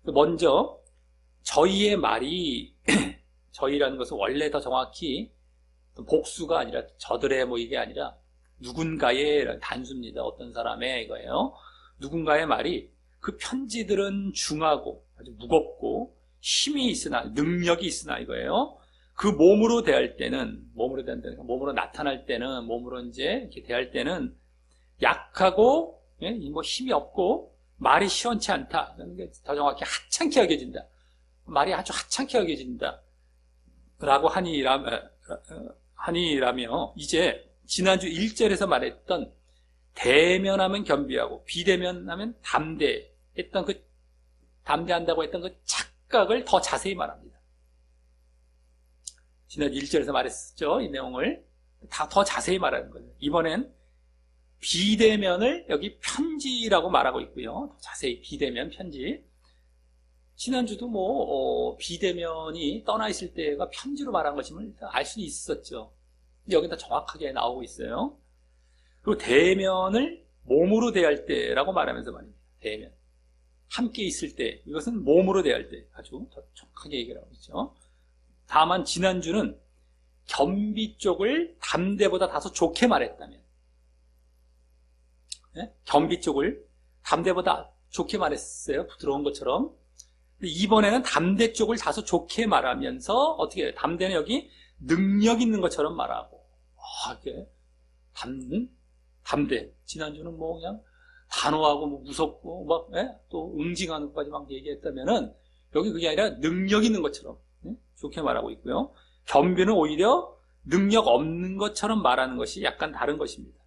먼저 저희의 말이 저희라는 것은 원래 더 정확히 복수가 아니라 저들의 뭐 이게 아니라 누군가의 단수입니다. 어떤 사람의 이거예요. 누군가의 말이 그 편지들은 중하고 아주 무겁고 힘이 있으나 능력이 있으나 이거예요. 그 몸으로 대할 때는 몸으로 나타날 때는 몸으로 이제 이렇게 대할 때는 약하고 뭐 힘이 없고 말이 시원치 않다. 더 정확히 하찮게 여겨진다. 말이 아주 하찮게 여겨진다. 라고 하니라며 이제 지난주 1절에서 말했던 대면하면 겸비하고 비대면하면 담대했던 그 담대한다고 했던 그 착각을 더 자세히 말합니다. 지난주 1절에서 말했었죠. 이 내용을 다 더 자세히 말하는 거예요. 이번엔 비대면을 여기 편지라고 말하고 있고요. 더 자세히 비대면 편지. 지난주도 비대면이 떠나 있을 때가 편지로 말한 것임을 알 수는 있었죠. 여기다 정확하게 나오고 있어요. 그리고 대면을 몸으로 대할 때라고 말하면서 말입니다. 대면. 함께 있을 때, 이것은 몸으로 대할 때 아주 더 정확하게 얘기를 하고 있죠. 다만 지난주는 겸비 쪽을 담대보다 다소 좋게 말했다면, 겸비 쪽을 담대보다 좋게 말했어요. 부드러운 것처럼. 이번에는 담대 쪽을 다소 좋게 말하면서 어떻게 해요? 담대는 여기 능력 있는 것처럼 말하고, 이게 담대. 지난주는 뭐 그냥 단호하고 뭐 무섭고 막 또 응징하는 것까지 막 얘기했다면은 여기 그게 아니라 능력 있는 것처럼 좋게 말하고 있고요. 겸비는 오히려 능력 없는 것처럼 말하는 것이 약간 다른 것입니다.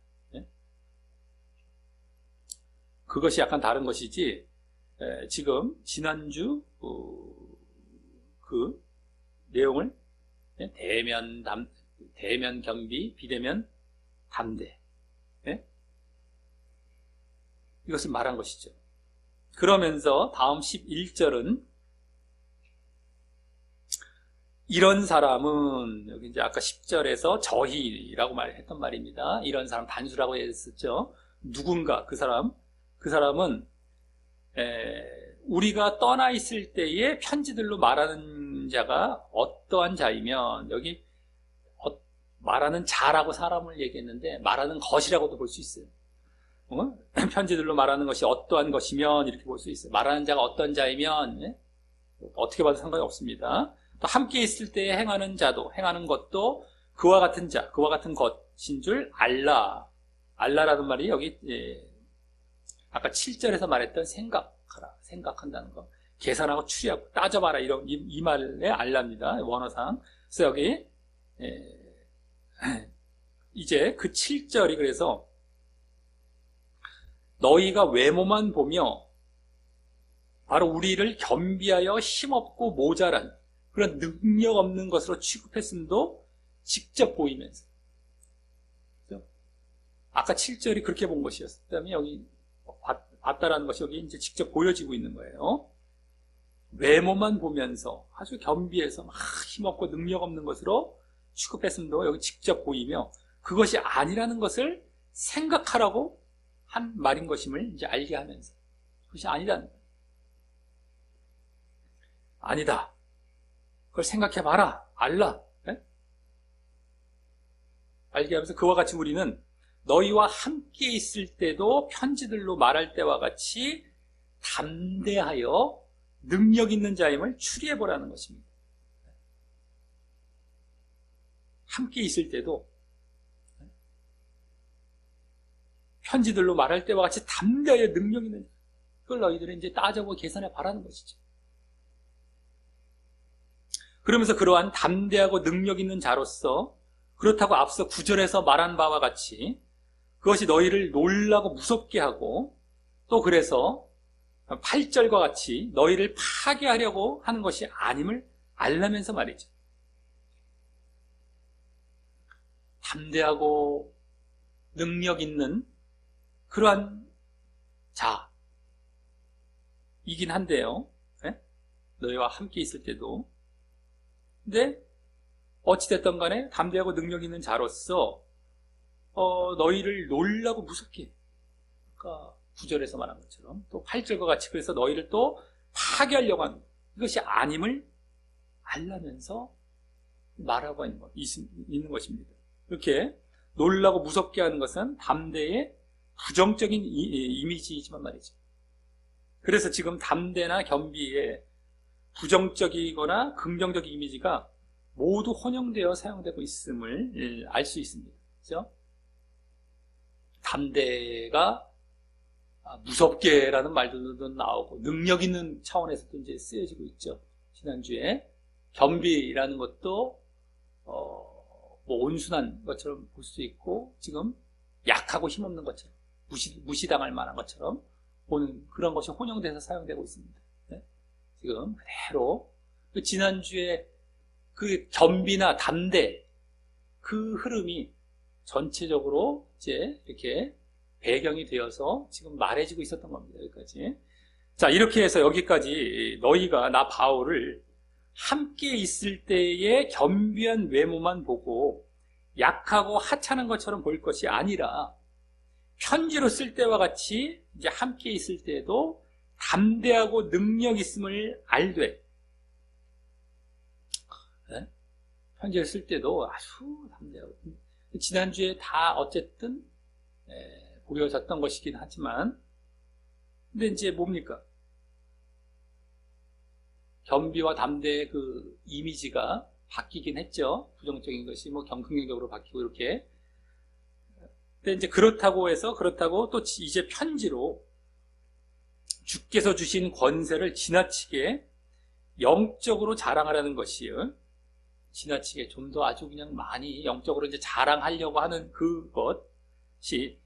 그것이 약간 다른 것이지. 지금 지난주 그 내용을 대면 겸비, 비대면 담대, 이것을 말한 것이죠. 그러면서 다음 11절은 이런 사람은 여기 이제 아까 10절에서 저희라고 말했던 말입니다. 이런 사람 단수라고 했었죠. 누군가 그 사람은 우리가 떠나 있을 때의 편지들로 말하는 자가 어떠한 자이면 여기 말하는 자라고 사람을 얘기했는데 말하는 것이라고도 볼 수 있어요. 편지들로 말하는 것이 어떠한 것이면 이렇게 볼 수 있어요. 말하는 자가 어떤 자이면 어떻게 봐도 상관이 없습니다. 또 함께 있을 때 행하는 자도 행하는 것도 그와 같은 자, 그와 같은 것인 줄 알라. 알라라는 말이 여기 아까 7절에서 말했던 생각한다는 거, 계산하고 추리하고 따져봐라 이런 이 말의 알라입니다. 원어상. 그래서 여기 이제 그 7절이 그래서 너희가 외모만 보며 바로 우리를 겸비하여 힘없고 모자란 그런 능력 없는 것으로 취급했음도 직접 보이면서, 아까 7절이 그렇게 본 것이었다면 여기 봤다라는 것이 여기 이제 직접 보여지고 있는 거예요. 외모만 보면서 아주 겸비해서 막 힘없고 능력 없는 것으로 취급했음도 여기 직접 보이며 그것이 아니라는 것을 생각하라고 한 말인 것임을 이제 알게 하면서 그것이 아니라는 거예요. 아니다. 그걸 생각해봐라. 알라. 알게 하면서 그와 같이 우리는 너희와 함께 있을 때도 편지들로 말할 때와 같이 담대하여 능력 있는 자임을 추리해보라는 것입니다. 함께 있을 때도 편지들로 말할 때와 같이 담대하여 능력 있는 자, 그걸 너희들은 이제 따져보고 계산해 바라는 것이죠. 그러면서 그러한 담대하고 능력 있는 자로서 그렇다고 앞서 9절에서 말한 바와 같이 그것이 너희를 놀라고 무섭게 하고 또 그래서 8절과 같이 너희를 파괴하려고 하는 것이 아님을 알라면서 말이죠. 담대하고 능력 있는 그러한 자이긴 한데요. 네? 너희와 함께 있을 때도. 근데 어찌됐든 간에 담대하고 능력 있는 자로서 너희를 놀라고 무섭게, 그러니까 9절에서 말한 것처럼 또 8절과 같이 그래서 너희를 또 파괴하려고 하는 이것이 아님을 알라면서 말하고 있는 것입니다. 이렇게 놀라고 무섭게 하는 것은 담대의 부정적인 이미지이지만 말이죠. 그래서 지금 담대나 겸비의 부정적이거나 긍정적인 이미지가 모두 혼용되어 사용되고 있음을 알 수 있습니다. 그렇죠? 담대가 무섭게라는 말들도 나오고 능력 있는 차원에서도 이제 쓰여지고 있죠. 지난주에 겸비라는 것도 뭐 온순한 것처럼 볼 수 있고 지금 약하고 힘없는 것처럼 무시당할 만한 것처럼 보는 그런 것이 혼용돼서 사용되고 있습니다. 네? 지금 그대로 지난주에 그 겸비나 담대 그 흐름이 전체적으로 이제 이렇게 배경이 되어서 지금 말해지고 있었던 겁니다. 여기까지. 자, 이렇게 해서 여기까지 너희가 나 바울을 함께 있을 때의 겸비한 외모만 보고 약하고 하찮은 것처럼 볼 것이 아니라 편지로 쓸 때와 같이 이제 함께 있을 때에도 담대하고 능력 있음을 알되, 네? 편지를 쓸 때도 아주 담대하고, 지난주에 다 어쨌든 보여졌던 것이긴 하지만, 근데 이제 뭡니까? 겸비와 담대의 그 이미지가 바뀌긴 했죠. 부정적인 것이 뭐 긍정적으로 바뀌고 이렇게. 근데 이제 그렇다고 또 이제 편지로 주께서 주신 권세를 지나치게 영적으로 자랑하라는 것이요. 지나치게 좀 더 아주 그냥 많이 영적으로 이제 자랑하려고 하는 그것이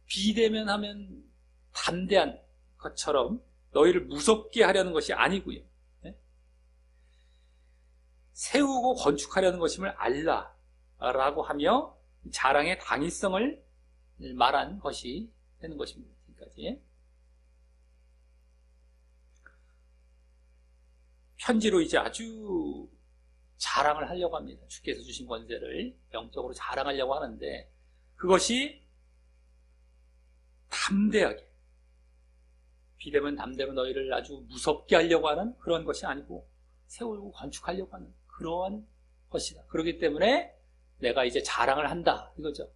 비대면하면 담대한 것처럼 너희를 무섭게 하려는 것이 아니고요. 네? 세우고 건축하려는 것임을 알라라고 하며 자랑의 당위성을 말한 것이 되는 것입니다. 지금까지. 편지로 이제 아주 자랑을 하려고 합니다. 주께서 주신 권세를 영적으로 자랑하려고 하는데 그것이 담대하게 비대면 담대면 너희를 아주 무섭게 하려고 하는 그런 것이 아니고 세우고 건축하려고 하는 그러한 것이다. 그렇기 때문에 내가 이제 자랑을 한다 이거죠.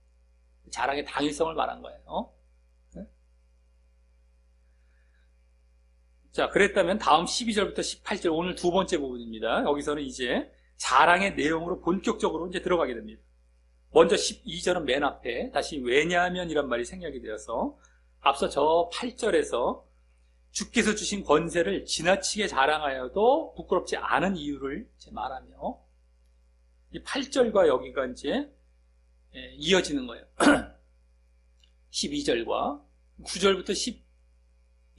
자랑의 당위성을 말한 거예요. 네? 자, 그랬다면 다음 12절부터 18절 오늘 두 번째 부분입니다. 여기서는 이제 자랑의 내용으로 본격적으로 이제 들어가게 됩니다. 먼저 12절은 맨 앞에 다시 왜냐하면이란 말이 생략이 되어서 앞서 저 8절에서 주께서 주신 권세를 지나치게 자랑하여도 부끄럽지 않은 이유를 이제 말하며 이 8절과 여기가 이제 이어지는 거예요. 12절과 9절부터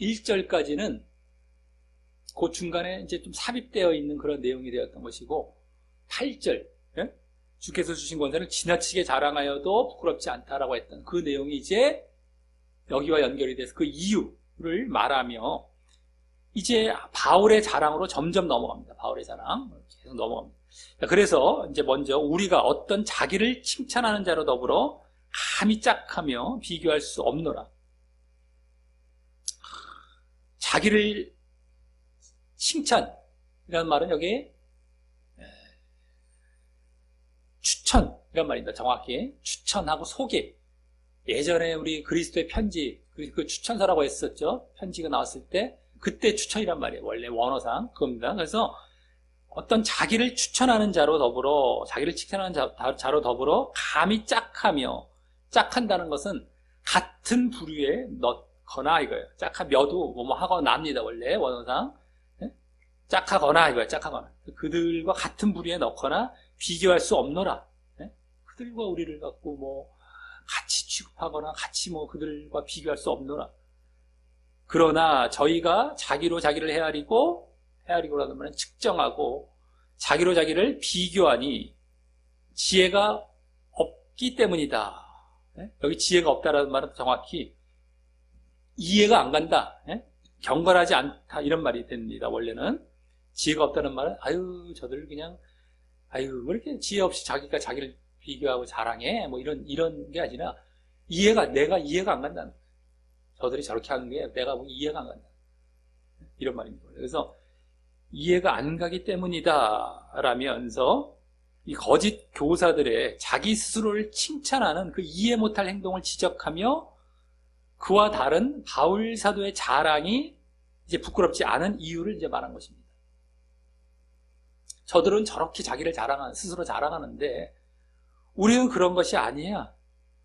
11절까지는 그 중간에 이제 좀 삽입되어 있는 그런 내용이 되었던 것이고 8절 주께서 주신 권세를 지나치게 자랑하여도 부끄럽지 않다라고 했던 그 내용이 이제 여기와 연결이 돼서 그 이유를 말하며 이제 바울의 자랑으로 점점 넘어갑니다. 바울의 자랑 계속 넘어갑니다. 그래서 이제 먼저 우리가 어떤 자기를 칭찬하는 자로 더불어 감히 짝하며 비교할 수 없노라. 자기를 칭찬이라는 말은 여기 추천이란 말입니다. 정확히 추천하고 소개. 예전에 우리 그리스도의 편지 그 추천서라고 했었죠. 편지가 나왔을 때 그때 추천이란 말이에요. 원래 원어상 그겁니다. 그래서 어떤 자기를 추천하는 자로 더불어 자기를 칭찬하는 자로 더불어 감히 짝하며 짝한다는 것은 같은 부류에 넣거나 이거예요. 짝하며도 뭐뭐 하거나 납니다. 원래 원어상 짝하거나 이거예요. 짝하거나 그들과 같은 부류에 넣거나 비교할 수 없노라. 그들과 우리를 갖고 뭐 같이 취급하거나 같이 뭐 그들과 비교할 수 없노라. 그러나 저희가 자기로 자기를 헤아리고라는 말은 측정하고 자기로 자기를 비교하니 지혜가 없기 때문이다. 여기 지혜가 없다라는 말은 정확히 이해가 안 간다. 경건하지 않다. 이런 말이 됩니다. 원래는 지혜가 없다는 말은 아유 저들 그냥 아유 왜 이렇게 지혜 없이 자기가 자기를 비교하고 자랑해 뭐 이런 게 아니라 내가 이해가 안 간다는 거예요. 저들이 저렇게 하는 게 내가 뭐 이해가 안 간다. 이런 말입니다. 그래서 이해가 안 가기 때문이다 라면서 이 거짓 교사들의 자기 스스로를 칭찬하는 그 이해 못할 행동을 지적하며 그와 다른 바울 사도의 자랑이 이제 부끄럽지 않은 이유를 이제 말한 것입니다. 저들은 저렇게 자기를 스스로 자랑하는데 우리는 그런 것이 아니야.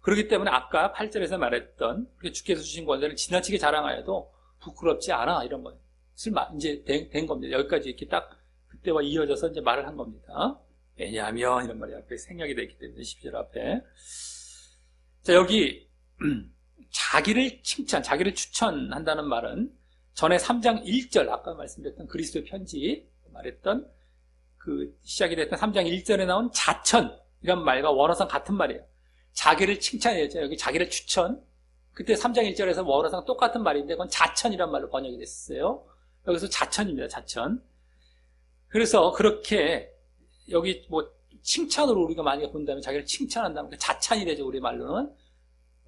그렇기 때문에 아까 8절에서 말했던 주께서 주신 권세를 지나치게 자랑하여도 부끄럽지 않아. 이런 것을 이제 된 겁니다. 여기까지 이렇게 딱 그때와 이어져서 이제 말을 한 겁니다. 왜냐하면 이런 말이 앞에 생략이 되어 있기 때문에 12절 앞에. 자, 여기 자기를 추천한다는 말은 전에 3장 1절 아까 말씀드렸던 그리스도의 편지 말했던 시작이 됐던 3장 1절에 나온 자천이란 말과 원어상 같은 말이에요. 자기를 칭찬해야죠. 여기 자기를 추천. 그때 3장 1절에서 원어상 똑같은 말인데 그건 자천이란 말로 번역이 됐어요. 여기서 자천입니다. 자천. 그래서 그렇게 여기 뭐 칭찬으로 우리가 많이 본다면 자기를 칭찬한다면 자찬이 되죠. 우리 말로는.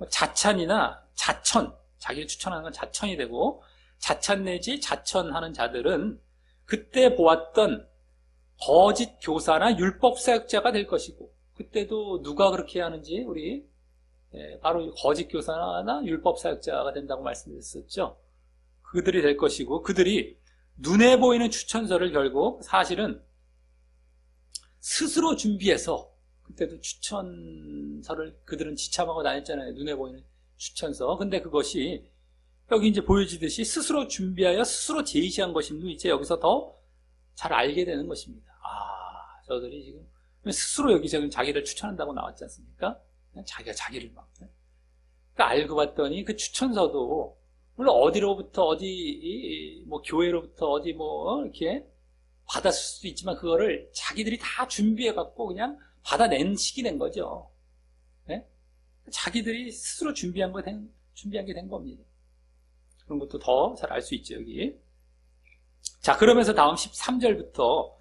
자찬이나 자천. 자기를 추천하는 건 자천이 되고 자찬 내지 자천하는 자들은 그때 보았던 거짓 교사나 율법 사역자가 될 것이고 그때도 누가 그렇게 하는지 우리 바로 거짓 교사나 율법 사역자가 된다고 말씀드렸었죠. 그들이 될 것이고 그들이 눈에 보이는 추천서를 결국 사실은 스스로 준비해서 그때도 추천서를 그들은 지참하고 다녔잖아요. 눈에 보이는 추천서. 근데 그것이 여기 이제 보여지듯이 스스로 준비하여 스스로 제시한 것임도 이제 여기서 더 잘 알게 되는 것입니다. 아, 저들이 지금 스스로 여기서 자기를 추천한다고 나왔지 않습니까? 자기가 자기를 막. 그러니까 알고 봤더니 그 추천서도 물론 어디로부터 뭐 교회로부터 어디 뭐 이렇게 받았을 수도 있지만 그거를 자기들이 다 준비해갖고 그냥 받아낸 식이 된 거죠. 네? 자기들이 스스로 준비한 게 된 겁니다. 그런 것도 더 잘 알 수 있죠, 여기. 자, 그러면서 다음 13절부터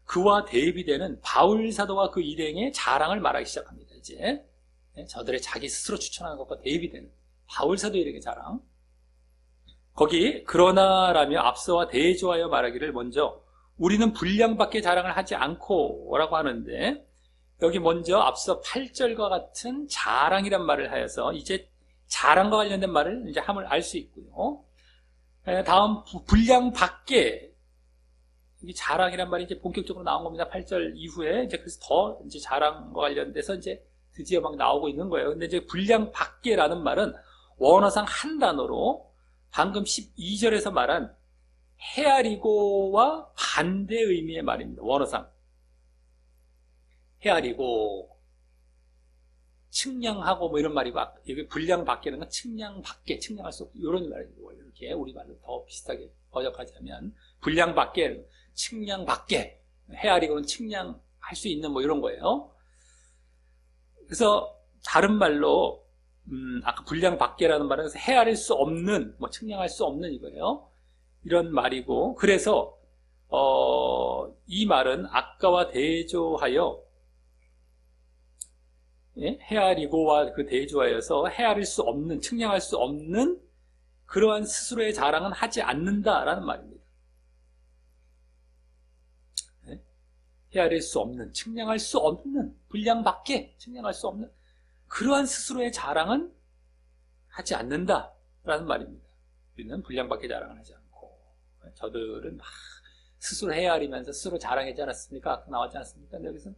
그와 대비되는 바울 사도와 그 일행의 자랑을 말하기 시작합니다, 이제. 저들의 자기 스스로 추천하는 것과 대비되는 바울 사도 일행의 자랑. 거기, 그러나라며 앞서와 대조하여 말하기를 먼저 우리는 분량밖에 자랑을 하지 않고 라고 하는데 여기 먼저 앞서 8절과 같은 자랑이란 말을 하여서 이제 자랑과 관련된 말을 이제 함을 알 수 있고요. 다음 분량 밖에 이 자랑이란 말이 이제 본격적으로 나온 겁니다. 8절 이후에 이제 그래서 더 이제 자랑과 관련돼서 이제 드디어 막 나오고 있는 거예요. 근데 이제 분량 밖에라는 말은 원어상 한 단어로 방금 12절에서 말한 헤아리고와 반대 의미의 말입니다. 원어상. 헤아리고, 측량하고 뭐 이런 말이고, 여기 분량 밖에는 건 측량 밖에, 측량할 수 없고, 이런 말입니다. 원래 이렇게 우리말로 더 비슷하게 번역하자면, 분량 밖에, 측량 밖에, 헤아리고는 측량할 수 있는 뭐 이런 거예요. 그래서 다른 말로, 아까 분량 밖에라는 말은 헤아릴 수 없는, 뭐 측량할 수 없는 이거예요. 이런 말이고, 그래서, 이 말은 아까와 대조하여, 헤아리고와 그 대조하여서 헤아릴 수 없는, 측량할 수 없는 그러한 스스로의 자랑은 하지 않는다라는 말입니다. 헤아릴 수 없는, 측량할 수 없는, 분량 밖에 측량할 수 없는 그러한 스스로의 자랑은 하지 않는다라는 말입니다. 우리는 분량 밖에 자랑을 하지 않고 저들은 막 스스로 헤아리면서 스스로 자랑하지 않았습니까? 아까 나왔지 않았습니까? 근데 여기서는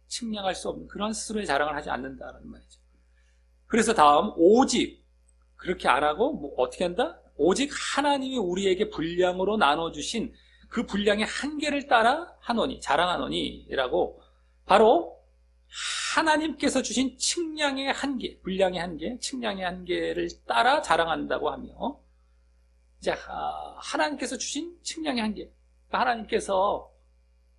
측량할 수 없는 그런 스스로의 자랑을 하지 않는다라는 말이죠. 그래서 다음 오직 그렇게 안 하고 뭐 어떻게 한다? 오직 하나님이 우리에게 분량으로 나눠주신 그 분량의 한계를 따라 하노니 자랑하노니라고 바로 하나님께서 주신 측량의 한계, 분량의 한계, 측량의 한계를 따라 자랑한다고 하며 이제 하나님께서 주신 측량의 한계, 하나님께서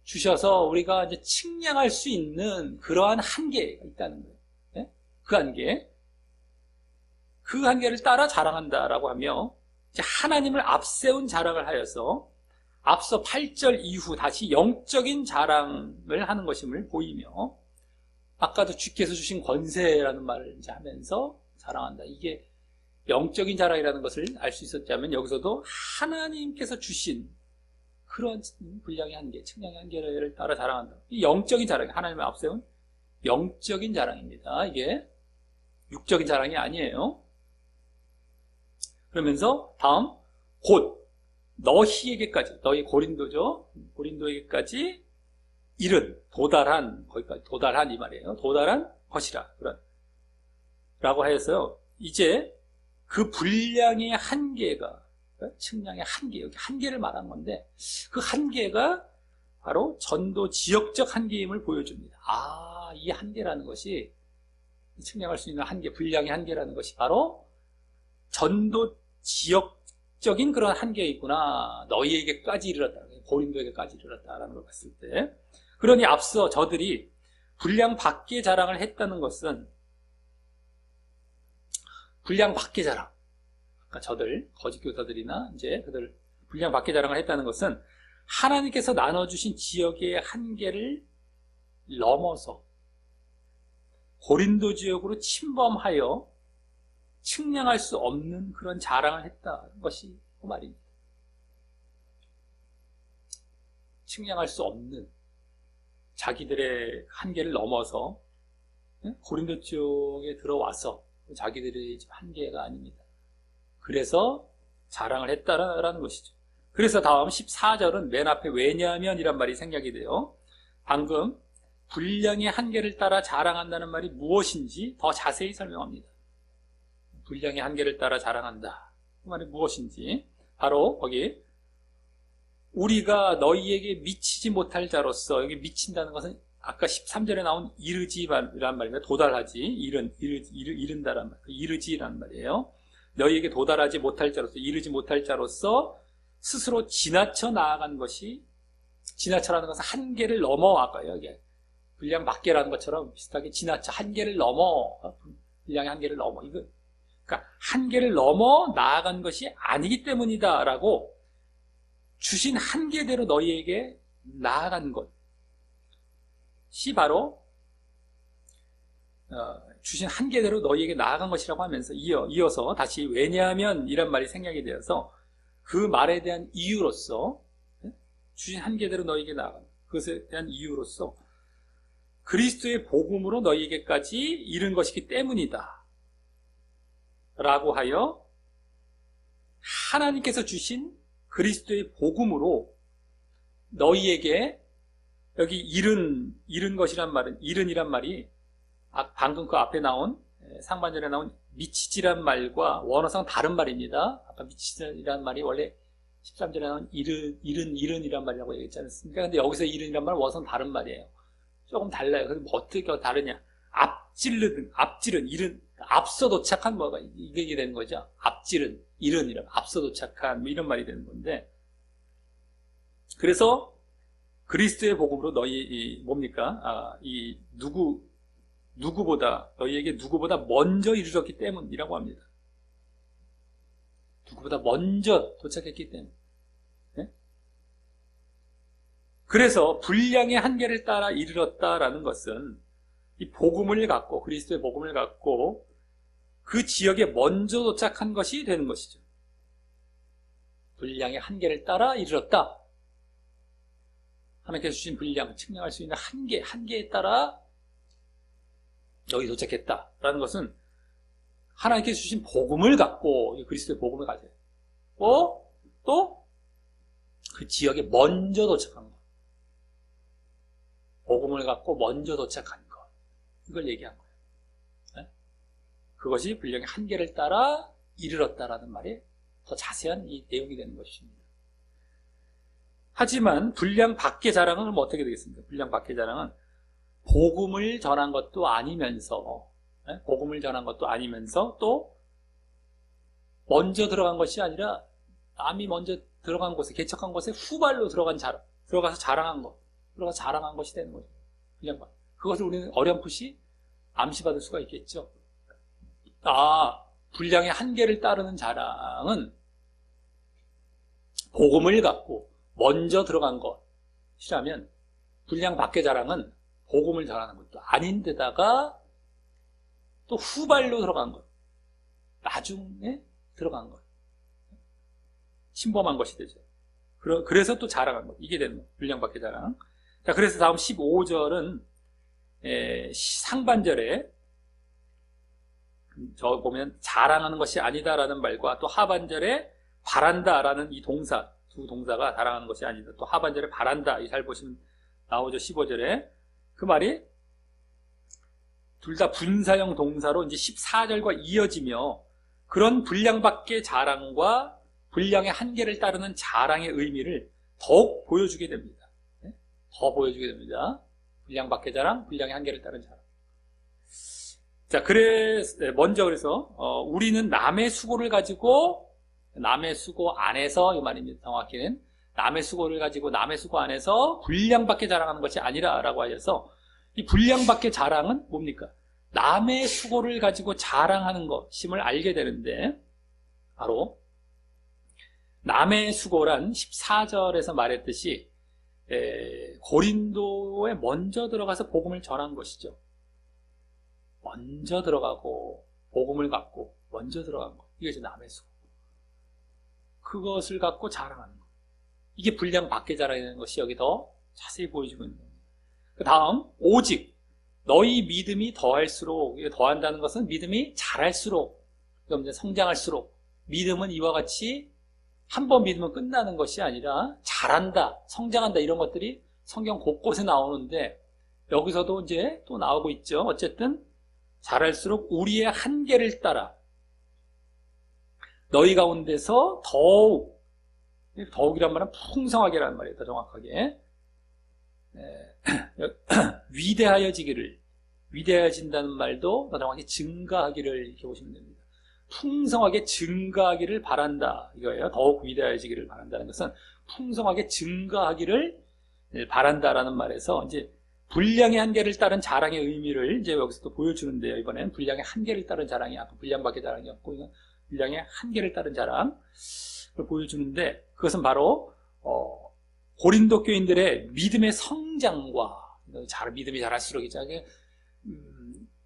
주셔서 우리가 이제 측량할 수 있는 그러한 한계가 있다는 거예요. 네? 그 한계를 따라 자랑한다라고 하며 이제 하나님을 앞세운 자랑을 하여서 앞서 8절 이후 다시 영적인 자랑을 하는 것임을 보이며 아까도 주께서 주신 권세라는 말을 이제 하면서 자랑한다. 이게 영적인 자랑이라는 것을 알 수 있었다면 여기서도 하나님께서 주신 그런 분량의 한계, 측량의 한계를 따라 자랑한다. 이 영적인 자랑, 하나님을 앞세운 영적인 자랑입니다. 이게 육적인 자랑이 아니에요. 그러면서 다음 곧 너희에게까지, 너희 고린도죠. 고린도에게까지 이른, 도달한, 거기까지 도달한 이 말이에요. 도달한 것이라. 라고 하여서요. 이제 그 분량의 한계가, 측량의 한계, 여기 한계를 말한 건데, 그 한계가 바로 전도 지역적 한계임을 보여줍니다. 이 한계라는 것이, 측량할 수 있는 한계, 분량의 한계라는 것이 바로 전도 지역적인 그런 한계이구나. 너희에게까지 이르렀다. 고린도에게까지 이르렀다라는 걸 봤을 때. 그러니 앞서 저들이 분량 밖의 자랑을 했다는 것은 분량 밖의 자랑. 그러니까 저들, 거짓 교사들이나 이제 그들 분량 밖의 자랑을 했다는 것은 하나님께서 나눠주신 지역의 한계를 넘어서 고린도 지역으로 침범하여 측량할 수 없는 그런 자랑을 했다는 것이 그 말입니다. 측량할 수 없는 자기들의 한계를 넘어서 고린도 지역에 들어와서 자기들의 한계가 아닙니다. 그래서 자랑을 했다라는 것이죠. 그래서 다음 14절은 맨 앞에 왜냐하면 이란 말이 생략이 돼요. 방금 분량의 한계를 따라 자랑한다는 말이 무엇인지 더 자세히 설명합니다. 분량의 한계를 따라 자랑한다. 그 말이 무엇인지 바로 거기 우리가 너희에게 미치지 못할 자로서, 여기 미친다는 것은 아까 13절에 나온 이르지란 말입니다. 도달하지, 이른다란 말, 이르지란 말이에요. 너희에게 도달하지 못할 자로서, 이르지 못할 자로서 스스로 지나쳐 나아간 것이, 지나쳐라는 것은 한계를 넘어, 아까 여기 분량 밖에라는 것처럼 비슷하게 지나쳐 한계를 넘어, 분량의 한계를 넘어, 이거 그러니까 한계를 넘어 나아간 것이 아니기 때문이다라고 주신 한계대로 너희에게 나아간 것이 바로 주신 한계대로 너희에게 나아간 것이라고 하면서 이어서 다시 왜냐하면 이란 말이 생략이 되어서 그 말에 대한 이유로서 주신 한계대로 너희에게 나아간 그것에 대한 이유로서 그리스도의 복음으로 너희에게까지 이른 것이기 때문이다 라고 하여 하나님께서 주신 그리스도의 복음으로 너희에게 여기 이른 것이란 말은 이른이란 말이 방금 그 앞에 나온 상반절에 나온 미치지란 말과 원어상 다른 말입니다. 아까 미치지란 말이 원래 13절에 나온 이른이란 말이라고 얘기했지 않습니까? 근데 여기서 이른이란 말은 원어상 다른 말이에요. 조금 달라요. 그럼 어떻게 다르냐? 앞지른, 이른, 앞서 도착한 뭐가 이게 되는 거죠. 앞지른, 이른이란 앞서 도착한 뭐 이런 말이 되는 건데, 그래서 그리스도의 복음으로 너희 뭡니까? 이 누구보다 너희에게 누구보다 먼저 이르렀기 때문이라고 합니다. 누구보다 먼저 도착했기 때문. 네? 그래서 분량의 한계를 따라 이르렀다라는 것은 이 복음을 갖고 그리스도의 복음을 갖고 그 지역에 먼저 도착한 것이 되는 것이죠. 분량의 한계를 따라 이르렀다. 하나님께서 주신 분량, 측량할 수 있는 한계에 따라 여기 도착했다라는 것은 하나님께서 주신 복음을 갖고 그리스도의 복음을 가져요. 또 그 지역에 먼저 도착한 것. 복음을 갖고 먼저 도착한 것. 이걸 얘기한 거예요. 네? 그것이 분량의 한계를 따라 이르렀다라는 말이 더 자세한 이 내용이 되는 것입니다. 하지만 분량 밖의 자랑은 그럼 어떻게 되겠습니까? 분량 밖의 자랑은 복음을 전한 것도 아니면서 또 먼저 들어간 것이 아니라 남이 먼저 들어간 곳에, 개척한 곳에 후발로 들어가서 자랑한 것이 되는 거죠. 불량박. 그것을 우리는 어렴풋이 암시받을 수가 있겠죠. 불량의 한계를 따르는 자랑은 복음을 갖고 먼저 들어간 것이라면, 불량 밖의 자랑은 복음을 전하는 것도 아닌데다가 또 후발로 들어간 것, 나중에 들어간 것, 침범한 것이 되죠. 그래서 또 자랑한 것, 이게 되는 것, 불량 밖의 자랑. 자, 그래서 다음 15절은 상반절에 저 보면 자랑하는 것이 아니다라는 말과 또 하반절에 바란다라는 이 동사, 두 동사가 자랑하는 것이 아니다. 또 하반절에 바란다, 이 잘 보시면 나오죠. 15절에 그 말이 둘 다 분사형 동사로 이제 14절과 이어지며, 그런 불량 밖의 자랑과 불량의 한계를 따르는 자랑의 의미를 더욱 보여주게 됩니다. 더 보여주게 됩니다. 불량 밖의 자랑, 불량의 한계를 따르는 자랑. 자, 그래서 우리는 남의 수고를 가지고, 남의 수고 안에서, 이 말입니다. 정확히는 남의 수고를 가지고 남의 수고 안에서 불량 밖의 자랑하는 것이 아니라라고 하셔서, 이 불량 밖의 자랑은 뭡니까? 남의 수고를 가지고 자랑하는 것임을 알게 되는데, 바로 남의 수고란 14절에서 말했듯이 고린도에 먼저 들어가서 복음을 전한 것이죠. 먼저 들어가고 복음을 갖고 먼저 들어간 것, 이게 남의 수고. 그것을 갖고 자랑하는 것, 이게 불량 밖의 자랑이라는 것이 여기 더 자세히 보여주고 있는 겁니다. 그 다음, 오직 너희 믿음이 더할수록, 더한다는 것은 믿음이 자랄수록, 성장할수록, 믿음은 이와 같이 한 번 믿으면 끝나는 것이 아니라 자란다, 성장한다, 이런 것들이 성경 곳곳에 나오는데, 여기서도 이제 또 나오고 있죠. 어쨌든 자랄수록 우리의 한계를 따라 너희 가운데서 더욱이란 말은 풍성하게라는 말이에요. 더 정확하게 위대하여진다는 말도 더 정확히 증가하기를, 이렇게 보시면 됩니다. 풍성하게 증가하기를 바란다, 이거예요. 더욱 위대해지기를 바란다는 것은 풍성하게 증가하기를 바란다라는 말에서 이제 불량의 한계를 따른 자랑의 의미를 이제 여기서 또 보여주는데요. 이번엔 불량의 한계를 따른 자랑이 아까 불량 밖의 자랑이었고, 이건 불량의 한계를 따른 자랑을 보여주는데, 그것은 바로 고린도 교인들의 믿음의 성장과, 믿음이 자랄수록이죠.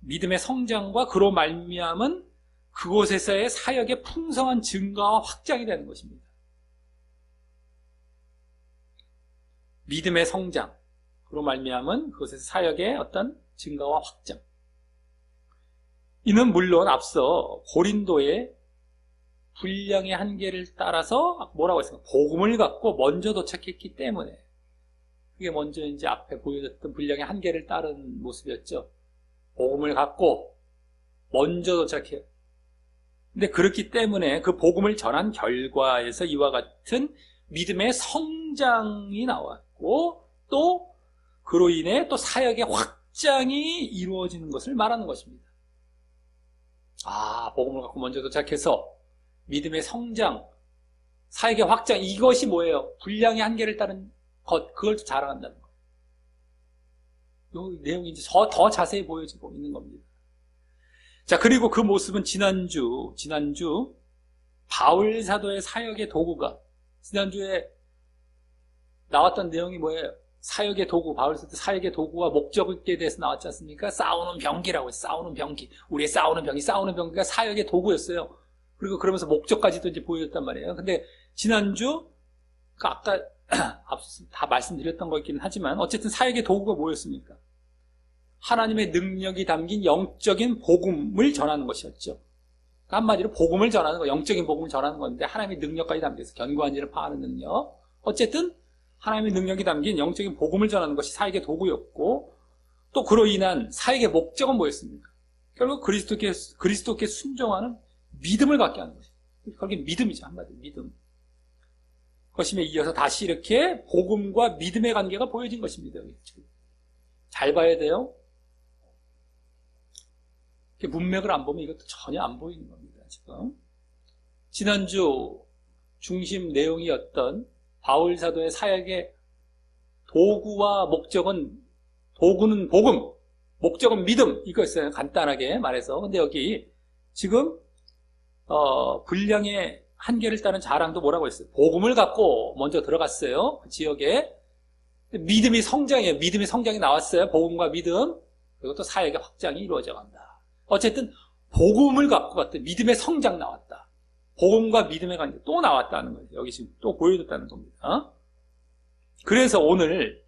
믿음의 성장과 그로 말미암은 그곳에서의 사역의 풍성한 증가와 확장이 되는 것입니다. 믿음의 성장, 그로 말미암은 그곳에서 사역의 어떤 증가와 확장. 이는 물론 앞서 고린도의 불량의 한계를 따라서 뭐라고 했습니까? 복음을 갖고 먼저 도착했기 때문에, 그게 먼저 이제 앞에 보여줬던 불량의 한계를 따른 모습이었죠. 복음을 갖고 먼저 도착해요. 근데 그렇기 때문에 그 복음을 전한 결과에서 이와 같은 믿음의 성장이 나왔고, 또 그로 인해 또 사역의 확장이 이루어지는 것을 말하는 것입니다. 복음을 갖고 먼저 도착해서 믿음의 성장, 사역의 확장, 이것이 뭐예요? 불량의 한계를 따른 것, 그걸 자랑한다는 것. 이 내용이 이제 더 자세히 보여지고 있는 겁니다. 자, 그리고 그 모습은 지난주 바울 사도의 사역의 도구가, 지난주에 나왔던 내용이 뭐예요? 사역의 도구, 바울 사도 사역의 도구와 목적에 대해서 나왔지 않습니까? 싸우는 병기라고 했어요. 싸우는 병기. 우리의 싸우는 병기가 사역의 도구였어요. 그리고 그러면서 목적까지도 이제 보여줬단 말이에요. 근데 지난주, 아까 다 말씀드렸던 거있기는 하지만, 어쨌든 사역의 도구가 뭐였습니까? 하나님의 능력이 담긴 영적인 복음을 전하는 것이었죠. 한마디로 복음을 전하는 거, 영적인 복음을 전하는 건데, 하나님의 능력까지 담겨서 견고한 일을 파하는 능력. 어쨌든 하나님의 능력이 담긴 영적인 복음을 전하는 것이 사역의 도구였고, 또 그로 인한 사역의 목적은 뭐였습니까? 결국 그리스도께 순종하는 믿음을 갖게 하는 것이죠. 그게 믿음이죠. 한마디로 믿음. 그것임에 이어서 다시 이렇게 복음과 믿음의 관계가 보여진 것입니다. 잘 봐야 돼요. 문맥을 안 보면 이것도 전혀 안 보이는 겁니다. 지금 지난주 중심 내용이었던 바울 사도의 사역의 도구와 목적은, 도구는 복음, 목적은 믿음, 이거였어요. 간단하게 말해서. 근데 여기 지금 분량의 한계를 따른 자랑도 뭐라고 했어요? 복음을 갖고 먼저 들어갔어요. 그 지역에. 믿음이 성장이에요. 믿음이 성장이 나왔어요. 복음과 믿음. 그리고 또 사역의 확장이 이루어져 간다. 어쨌든 복음을 갖고 갔다. 믿음의 성장 나왔다. 복음과 믿음의 관계 또 나왔다는 거예요. 여기 지금 또 보여줬다는 겁니다. 그래서 오늘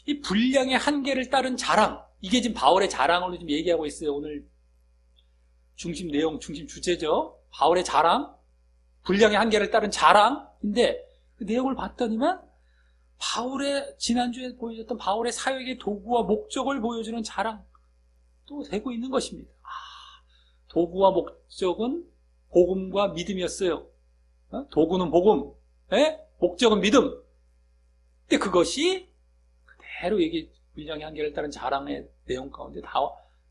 이 분량의 한계를 따른 자랑, 이게 지금 바울의 자랑으로 지금 얘기하고 있어요. 오늘 중심 내용, 중심 주제죠. 바울의 자랑, 분량의 한계를 따른 자랑인데 그 내용을 봤더니만 바울의 지난주에 보여줬던 바울의 사역의 도구와 목적을 보여주는 자랑 또 되고 있는 것입니다. 도구와 목적은 복음과 믿음이었어요. 도구는 복음, 목적은 믿음. 근데 그것이 그대로 여기 분량의 한계를 따른 자랑의 내용 가운데 다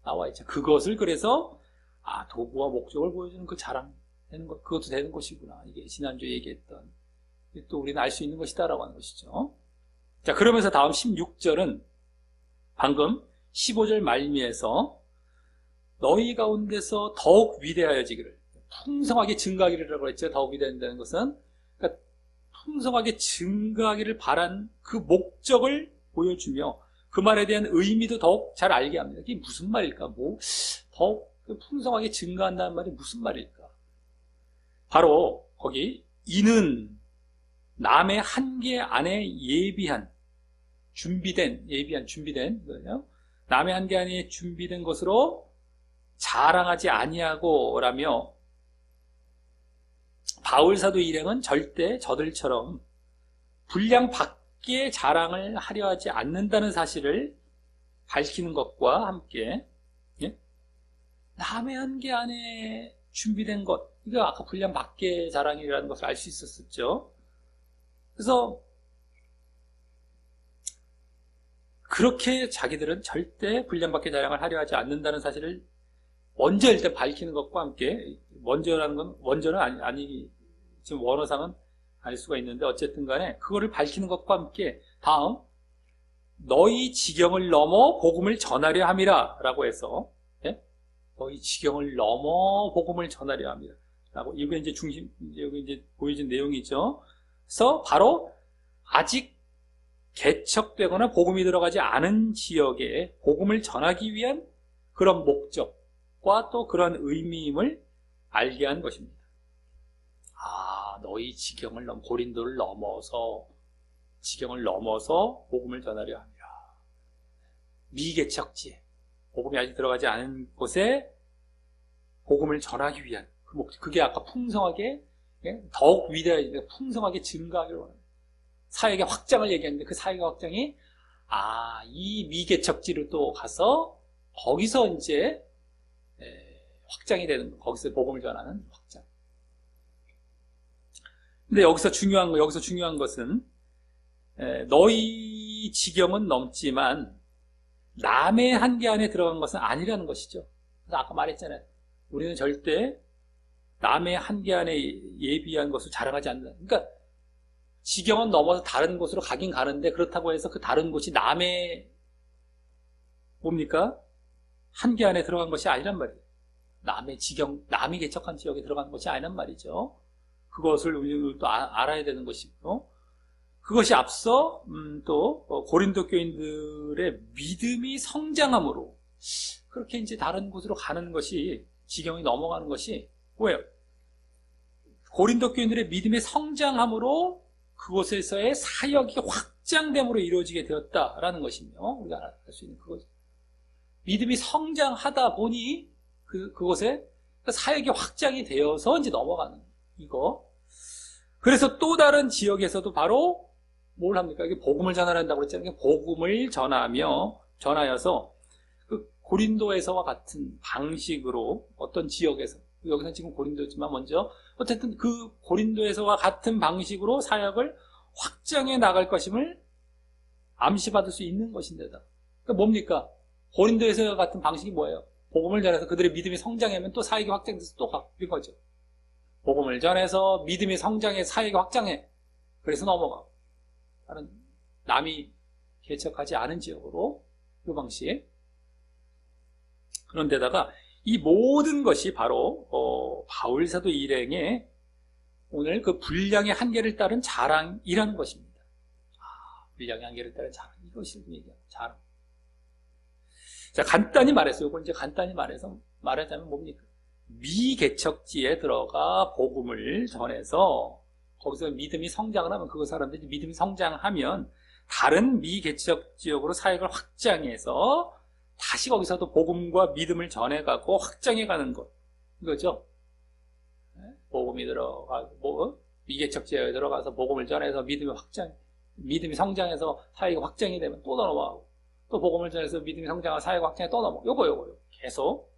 나와 있죠. 그것을 그래서 도구와 목적을 보여주는 그 자랑 되는 것, 그것도 되는 것이구나. 이게 지난주에 얘기했던 또 우리는 알 수 있는 것이다라고 하는 것이죠. 자, 그러면서 다음 16절은 방금 15절 말미에서 너희 가운데서 더욱 위대하여지기를, 풍성하게 증가하기라고 했죠. 더욱 위대한다는 것은 그러니까 풍성하게 증가하기를 바란 그 목적을 보여주며 그 말에 대한 의미도 더욱 잘 알게 합니다. 이게 무슨 말일까? 더욱 풍성하게 증가한다는 말이 무슨 말일까? 바로 거기 이는 남의 한계 안에 준비된 거예요. 남의 한계 안에 준비된 것으로 자랑하지 아니하고라며 바울 사도 일행은 절대 저들처럼 분량 밖의 자랑을 하려 하지 않는다는 사실을 밝히는 것과 함께 남의 한계 안에 준비된 것, 이거 아까 분량 밖의 자랑이라는 것을 알 수 있었죠. 그래서 그렇게 자기들은 절대 분량 밖의 자랑을 하려 하지 않는다는 사실을 먼저 일단 밝히는 것과 함께, 먼저라는 건 먼저는 아니 지금 원어상은 알 수가 있는데 어쨌든 간에 그거를 밝히는 것과 함께 다음 너희 지경을 넘어 복음을 전하려 함이라 라고 해서 너희 지경을 넘어 복음을 전하려 함이라 라고, 이게 이제 여기 이제 보여진 내용이죠. 그래서 바로 아직 개척되거나 복음이 들어가지 않은 지역에 복음을 전하기 위한 그런 목적과 또 그런 의미임을 알게 한 것입니다. 너희 지경을 고린도를 넘어서 지경을 넘어서 복음을 전하려 합니다. 미개척지에 복음이 아직 들어가지 않은 곳에 복음을 전하기 위한 그 목적, 그게 아까 풍성하게 더욱 위대하게 풍성하게 증가하기로 하는 사역의 확장을 얘기했는데 그 사역의 확장이 이 미개척지로 또 가서 거기서 이제 확장이 되는 거, 거기서 복음을 전하는 확장. 근데 여기서 중요한 것은 너희 지경은 넘지만 남의 한계 안에 들어간 것은 아니라는 것이죠. 그래서 아까 말했잖아요. 우리는 절대 남의 한계 안에 예비한 것을 자랑하지 않는다. 그러니까 지경은 넘어서 다른 곳으로 가긴 가는데 그렇다고 해서 그 다른 곳이 남의 뭡니까? 한계 안에 들어간 것이 아니란 말이에요. 남의 지경, 남이 개척한 지역에 들어간 것이 아니란 말이죠. 그것을 우리는 또 알아야 되는 것이고, 그것이 앞서 또 고린도 교인들의 믿음이 성장함으로 그렇게 이제 다른 곳으로 가는 것이, 지경이 넘어가는 것이 뭐예요? 고린도 교인들의 믿음의 성장함으로 그곳에서의 사역이 확장됨으로 이루어지게 되었다라는 것이며, 우리가 알 수 있는 그것, 믿음이 성장하다 보니 그곳에 사역이 확장이 되어서 이제 넘어가는 이거. 그래서 또 다른 지역에서도 바로 뭘 합니까? 이게 복음을 전하란다고 그랬잖아요. 복음을 전하여서 그 고린도에서와 같은 방식으로 어떤 지역에서, 여기서는 지금 고린도지만 먼저 어쨌든 그 고린도에서와 같은 방식으로 사역을 확장해 나갈 것임을 암시받을 수 있는 것인데다. 그러니까 뭡니까? 고린도에서와 같은 방식이 뭐예요? 복음을 전해서 그들의 믿음이 성장하면 또 사역이 확장돼서 또 바뀐 거죠. 복음을 전해서 믿음이 성장해 사회가 확장해. 그래서 넘어가고. 다른 남이 개척하지 않은 지역으로 이 방식. 그런데다가 이 모든 것이 바로 바울사도 일행의 오늘 그 분량의 한계를 따른 자랑이라는 것입니다. 분량의 한계를 따른 자랑. 이것을 얘기하고 자랑. 자, 간단히 말해서 이건 이제 간단히 말하자면 뭡니까? 미개척지에 들어가 복음을 전해서 거기서 믿음이 성장을 하면 그 사람들이 믿음이 성장하면 다른 미개척 지역으로 사역을 확장해서 다시 거기서도 복음과 믿음을 전해가고 확장해가는 것 이거죠. 복음이 들어가고 미개척 지역에 들어가서 복음을 전해서 믿음이 성장해서 사역이 확장이 되면 또 넘어가고 또 복음을 전해서 믿음이 성장하고 사역이 확장해 또 넘어가고 요거 계속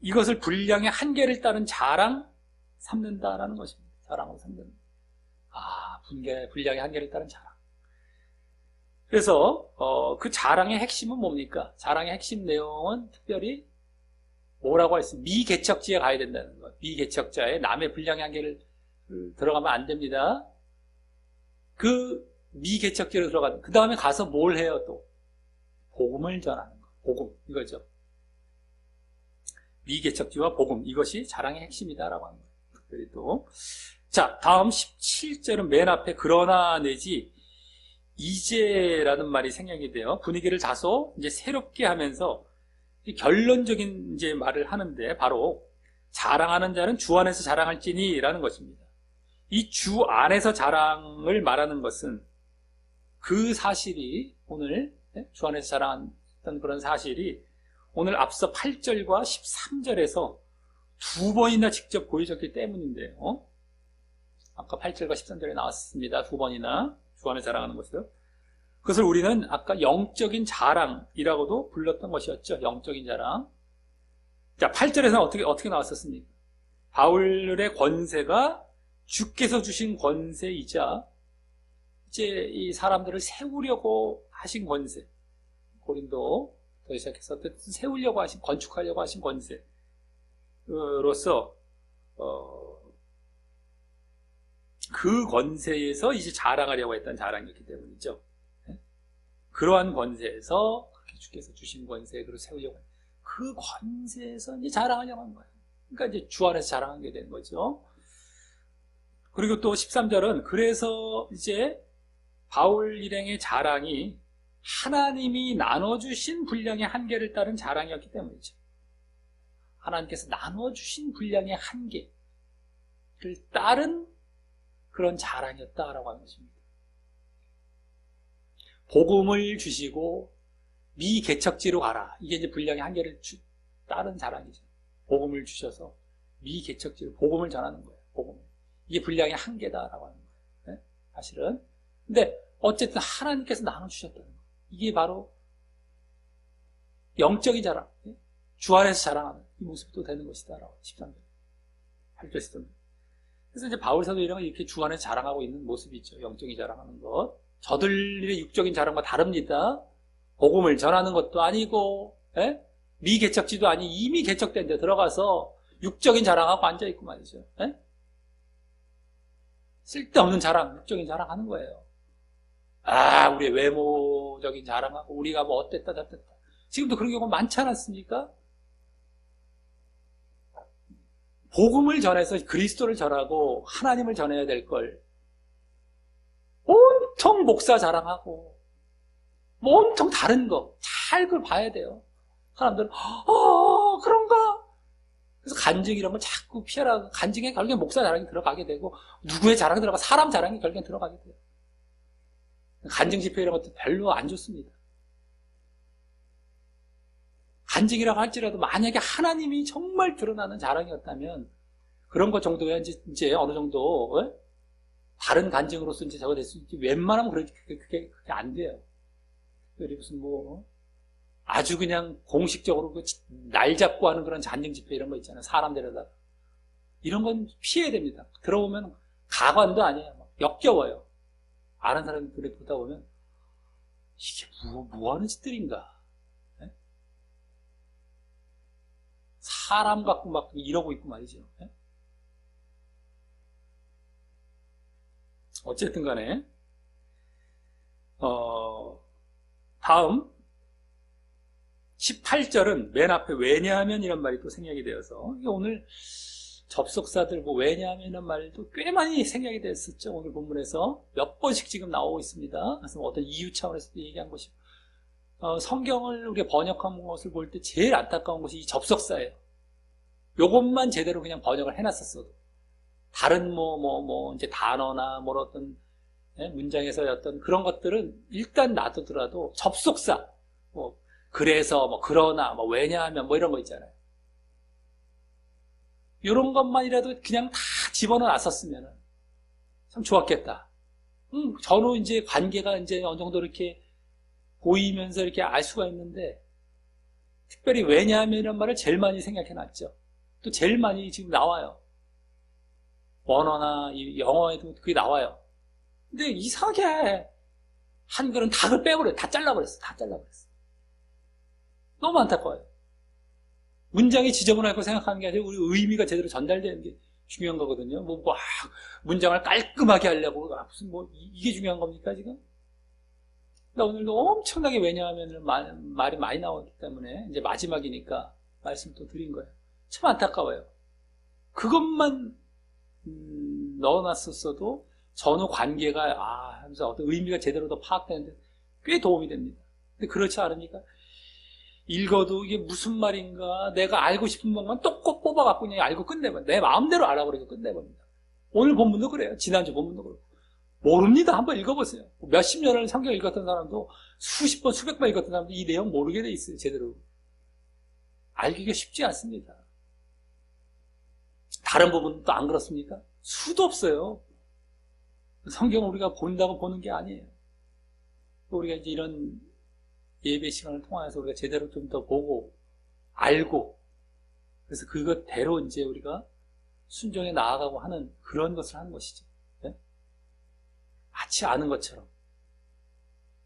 이것을 분량의 한계를 따른 자랑 삼는다라는 것입니다. 자랑으로 삼는. 분량의 한계를 따른 자랑. 그래서 그 자랑의 핵심은 뭡니까? 자랑의 핵심 내용은 특별히 뭐라고 했습니까? 미개척지에 가야 된다는 것. 미개척자의 남의 분량의 한계를 들어가면 안 됩니다. 그 미개척지로 들어가는. 그 다음에 가서 뭘 해요 또? 복음을 전하는 것. 복음 이거죠. 미개척지와 복음 이것이 자랑의 핵심이다라고 하는 거예요. 특별히 또. 자, 다음 17절은 맨 앞에 그러나 내지 이제라는 말이 생략이 돼요. 분위기를 다소 이제 새롭게 하면서 결론적인 이제 말을 하는데 바로 자랑하는 자는 주 안에서 자랑할지니라는 것입니다. 이 주 안에서 자랑을 말하는 것은 그 사실이 오늘 주 안에서 자랑했던 그런 사실이 오늘 앞서 8절과 13절에서 두 번이나 직접 보여졌기 때문인데요. 아까 8절과 13절에 나왔습니다. 두 번이나 주 안에 자랑하는 것을. 그것을 우리는 아까 영적인 자랑이라고도 불렀던 것이었죠. 영적인 자랑. 자, 8절에서는 어떻게 나왔었습니까? 바울의 권세가 주께서 주신 권세이자 이제 이 사람들을 세우려고 하신 권세. 고린도 더 시작해서 세우려고 하신, 건축하려고 하신 권세로서 그 권세에서 이제 자랑하려고 했던 자랑이었기 때문이죠. 그러한 권세에서 주께서 주신 권세, 그리고 세우려고 하는 그 권세에서 이제 자랑하려고 한 거예요. 그러니까 이제 주 안에서 자랑하게 되는 거죠. 그리고 또 13절은 그래서 이제 바울 일행의 자랑이 하나님이 나눠주신 분량의 한계를 따른 자랑이었기 때문이죠. 하나님께서 나눠주신 분량의 한계를 따른 그런 자랑이었다라고 하는 것입니다. 복음을 주시고 미개척지로 가라. 이게 이제 분량의 한계를 따른 자랑이죠. 복음을 주셔서 미개척지로 복음을 전하는 거예요. 복음을. 이게 분량의 한계다라고 하는 거예요. 사실은. 근데 어쨌든 하나님께서 나눠주셨다는 거예요. 이게 바로 영적인 자랑, 주 안에서 자랑하는 이 모습도 되는 것이다라고 13절, 8절, 13절. 그래서 이제 바울 사도 이런 이렇게 주 안에서 자랑하고 있는 모습이 있죠. 영적인 자랑하는 것. 저들의 육적인 자랑과 다릅니다. 복음을 전하는 것도 아니고, 미개척지도 아니 이미 개척된 데 들어가서 육적인 자랑하고 앉아있고 말이죠. 쓸데없는 자랑, 육적인 자랑하는 거예요. 우리의 외모적인 자랑하고 우리가 뭐 어땠다 저랬다. 지금도 그런 경우가 많지 않았습니까? 복음을 전해서 그리스도를 전하고 하나님을 전해야 될 걸 온통 목사 자랑하고 뭐 온통 다른 거 잘 그걸 봐야 돼요. 사람들은 그런가? 그래서 간증 이런 걸 자꾸 피하라. 간증에 결국엔 목사 자랑이 들어가게 되고 누구의 자랑이 들어가 사람 자랑이 결국엔 들어가게 돼요. 간증 집회 이런 것도 별로 안 좋습니다. 간증이라고 할지라도 만약에 하나님이 정말 드러나는 자랑이었다면 그런 것 정도야 이제 어느 정도 다른 간증으로서 이제 저거 될 수 있지. 웬만하면 그게 안 돼요. 특별히 무슨 아주 그냥 공식적으로 날 잡고 하는 그런 간증 집회 이런 거 있잖아요. 사람 데려다가 이런 건 피해야 됩니다. 들어보면 가관도 아니에요. 역겨워요. 아는 사람이 그래 보다 보면 이게 뭐 하는 짓들인가? 사람 갖고 막 이러고 있고 말이죠. 어쨌든 간에, 다음 18절은 맨 앞에 왜냐하면 이런 말이 또 생략이 되어서, 이게 오늘 접속사들 뭐 왜냐하면 이런 말도 꽤 많이 생략이 됐었죠. 오늘 본문에서 몇 번씩 지금 나오고 있습니다. 그래서 어떤 이유 차원에서 얘기한 것이고, 성경을 우리가 번역한 것을 볼 때 제일 안타까운 것이 이 접속사예요. 요것만 제대로 그냥 번역을 해놨었어도 다른 이제 단어나 어떤 문장에서의 어떤 그런 것들은 일단 놔두더라도 접속사, 그래서 그러나 왜냐하면 이런 거 있잖아요. 이런 것만이라도 그냥 다 집어넣어 놨었으면 참 좋았겠다. 전후 이제 관계가 이제 어느 정도 이렇게 보이면서 이렇게 알 수가 있는데, 특별히 왜냐하면 이런 말을 제일 많이 생각해 놨죠. 또 제일 많이 지금 나와요. 원어나 영어에도 그게 나와요. 근데 이상하게 한글은 닭을 빼버려요. 다 잘라버렸어. 너무 안타까워요. 문장이 지저분할 거 생각하는 게 아니라 우리 의미가 제대로 전달되는 게 중요한 거거든요. 문장을 깔끔하게 하려고 무슨 이게 중요한 겁니까 지금? 근데 오늘도 엄청나게 왜냐하면 말이 많이 나왔기 때문에 이제 마지막이니까 말씀 또 드린 거예요. 참 안타까워요. 그것만 넣어놨었어도 전후 관계가 하면서 어떤 의미가 제대로 더 파악되는데 꽤 도움이 됩니다. 근데 그렇지 않으니까 읽어도 이게 무슨 말인가 내가 알고 싶은 것만 똑똑 뽑아갖고 그냥 알고 끝내버려. 내 마음대로 알아버리고 끝내버립니다. 오늘 본문도 그래요. 지난주 본문도 그렇고. 모릅니다. 한번 읽어보세요. 몇십 년을 성경 읽었던 사람도 수십 번, 수백 번 읽었던 사람도 이 내용 모르게 돼 있어요. 제대로. 알기가 쉽지 않습니다. 다른 부분도 안 그렇습니까? 수도 없어요. 성경을 우리가 본다고 보는 게 아니에요. 우리가 이제 이런 예배 시간을 통해서 우리가 제대로 좀 더 보고 알고, 그래서 그것대로 이제 우리가 순종해 나아가고 하는 그런 것을 하는 것이죠. 네? 마치 아는 것처럼.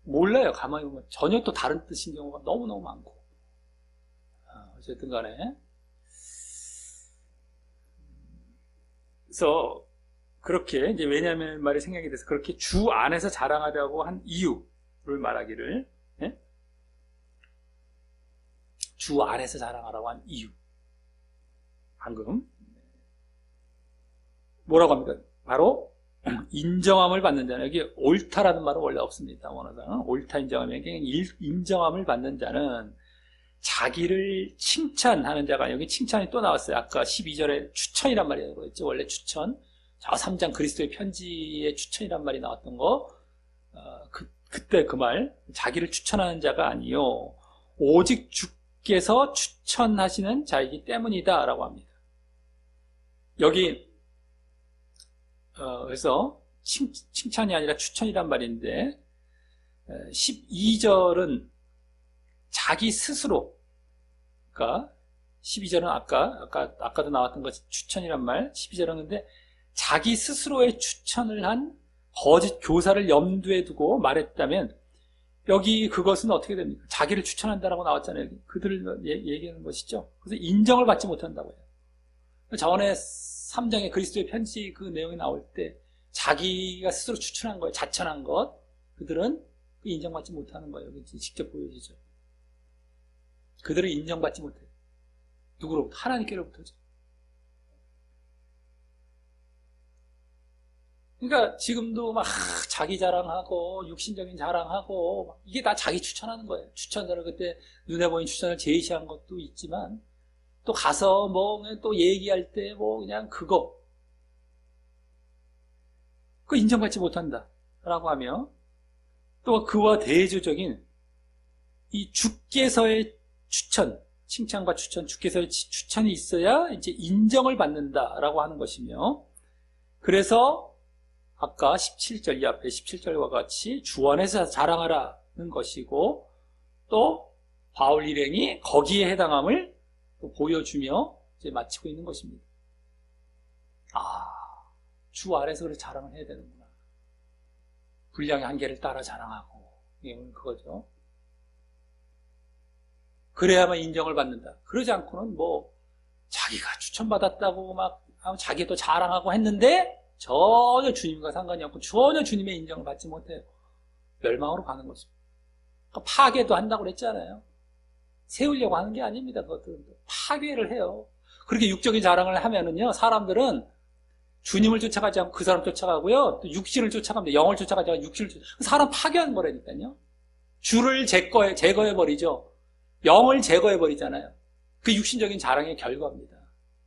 몰라요. 가만히 보면 전혀 또 다른 뜻인 경우가 너무너무 많고. 어쨌든 간에. 그래서 그렇게 이제 왜냐하면 말이 생각이 돼서 그렇게 주 안에서 자랑하려고 한 이유를 말하기를, 예? 주 안에서 자랑하라고 한 이유. 방금 뭐라고 합니까? 바로 인정함을 받는 자는, 여기 옳다라는 말은 원래 없습니다. 원어상은 옳다 인정함이 인정함을 받는 자는 자기를 칭찬하는 자가, 여기 칭찬이 또 나왔어요. 아까 12절에 추천이란 말이 그랬죠. 원래 추천, 저 3장 그리스도의 편지에 추천이란 말이 나왔던 거, 그때 그 말, 자기를 추천하는 자가 아니요 오직 주께서 추천하시는 자이기 때문이다 라고 합니다. 여기 그래서 칭찬이 아니라 추천이란 말인데, 12절은 자기 스스로, 그러니까 12절은 아까도 나왔던 것 추천이란 말, 12절은 근데 자기 스스로의 추천을 한 거짓 교사를 염두에 두고 말했다면, 여기 그것은 어떻게 됩니까? 자기를 추천한다라고 나왔잖아요. 여기. 그들을 얘기하는 것이죠. 그래서 인정을 받지 못한다고 해요. 저번에 3장의 그리스도의 편지 그 내용이 나올 때 자기가 스스로 추천한 거예요. 자천한 것. 그들은 인정받지 못하는 거예요. 여기 직접 보여지죠. 그들은 인정받지 못해요. 누구로부터? 하나님께로부터죠. 그러니까 지금도 막 자기 자랑하고 육신적인 자랑하고 이게 다 자기 추천하는 거예요. 추천자를 그때 눈에 보이는 추천을 제시한 것도 있지만, 또 가서 또 얘기할 때 그냥 그거 인정받지 못한다라고 하며, 또 그와 대조적인 이 주께서의 추천, 칭찬과 추천, 주께서의 추천이 있어야 이제 인정을 받는다라고 하는 것이며, 그래서 아까 17절, 이 앞에 17절과 같이 주 안에서 자랑하라는 것이고, 또 바울 일행이 거기에 해당함을 또 보여주며 이제 마치고 있는 것입니다. 주 안에서 그래 자랑을 해야 되는구나. 분량의 한계를 따라 자랑하고, 이건 그거죠. 그래야만 인정을 받는다. 그러지 않고는 자기가 추천받았다고 막 자기 또 자랑하고 했는데 전혀 주님과 상관이 없고 전혀 주님의 인정을 받지 못해요. 멸망으로 가는 것입니다. 그러니까 파괴도 한다고 그랬잖아요. 세우려고 하는 게 아닙니다. 그것들은 파괴를 해요. 그렇게 육적인 자랑을 하면은요, 사람들은 주님을 쫓아가지 않고 그 사람 쫓아가고요, 또 육신을 쫓아갑니다. 영을 쫓아가지 않고 육신을 쫓아가고, 사람 파괴하는 거라니까요. 주를 제거해버리죠. 영을 제거해버리잖아요. 그 육신적인 자랑의 결과입니다.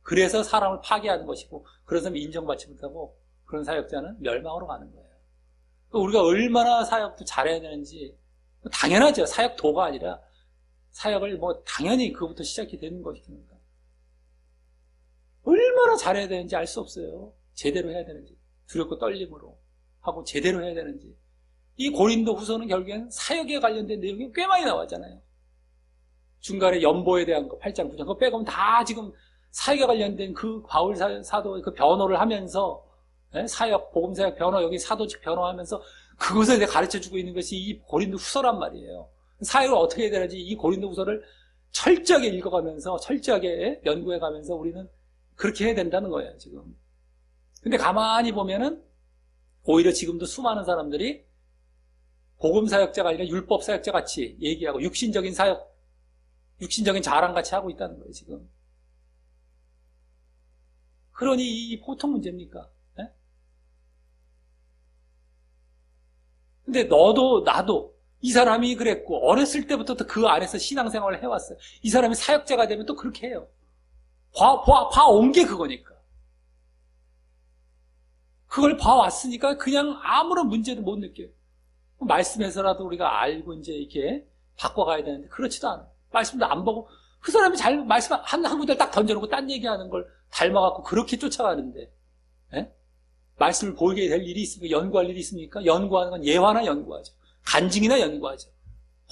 그래서 사람을 파괴하는 것이고, 그런 사람이 인정받지 못하고, 그런 사역자는 멸망으로 가는 거예요. 우리가 얼마나 사역도 잘해야 되는지, 당연하죠. 사역도가 아니라, 사역을 당연히 그거부터 시작이 되는 것이니까. 얼마나 잘해야 되는지 알 수 없어요. 제대로 해야 되는지. 두렵고 떨림으로 하고 제대로 해야 되는지. 이 고린도 후서는 결국에는 사역에 관련된 내용이 꽤 많이 나왔잖아요. 중간에 연보에 대한 거, 8장, 9장, 그거 빼고는 다 지금 사역에 관련된 그 바울 사도의 그 변호를 하면서, 사역, 복음사역 변호, 여기 사도직 변호하면서 그것을 이제 가르쳐 주고 있는 것이 이 고린도 후서란 말이에요. 사역을 어떻게 해야 되는지 이 고린도 후서를 철저하게 읽어가면서, 철저하게 연구해 가면서 우리는 그렇게 해야 된다는 거예요, 지금. 근데 가만히 보면은 오히려 지금도 수많은 사람들이 복음사역자가 아니라 율법사역자 같이 얘기하고 육신적인 사역, 육신적인 자랑 같이 하고 있다는 거예요, 지금. 그러니 이 보통 문제입니까? 네? 근데 너도 나도 이 사람이 그랬고 어렸을 때부터 그 안에서 신앙생활을 해왔어요. 이 사람이 사역자가 되면 또 그렇게 해요. 봐온 게 그거니까. 그걸 봐왔으니까 그냥 아무런 문제도 못 느껴요. 말씀에서라도 우리가 알고 이제 이렇게 바꿔가야 되는데 그렇지도 않아. 말씀도 안 보고 그 사람이 잘 말씀 한 구절 딱 던져놓고 딴 얘기하는 걸 닮아갖고 그렇게 쫓아가는데, 예? 말씀을 보이게 될 일이 있습니까? 연구할 일이 있습니까? 연구하는 건 예화나 연구하죠. 간증이나 연구하죠.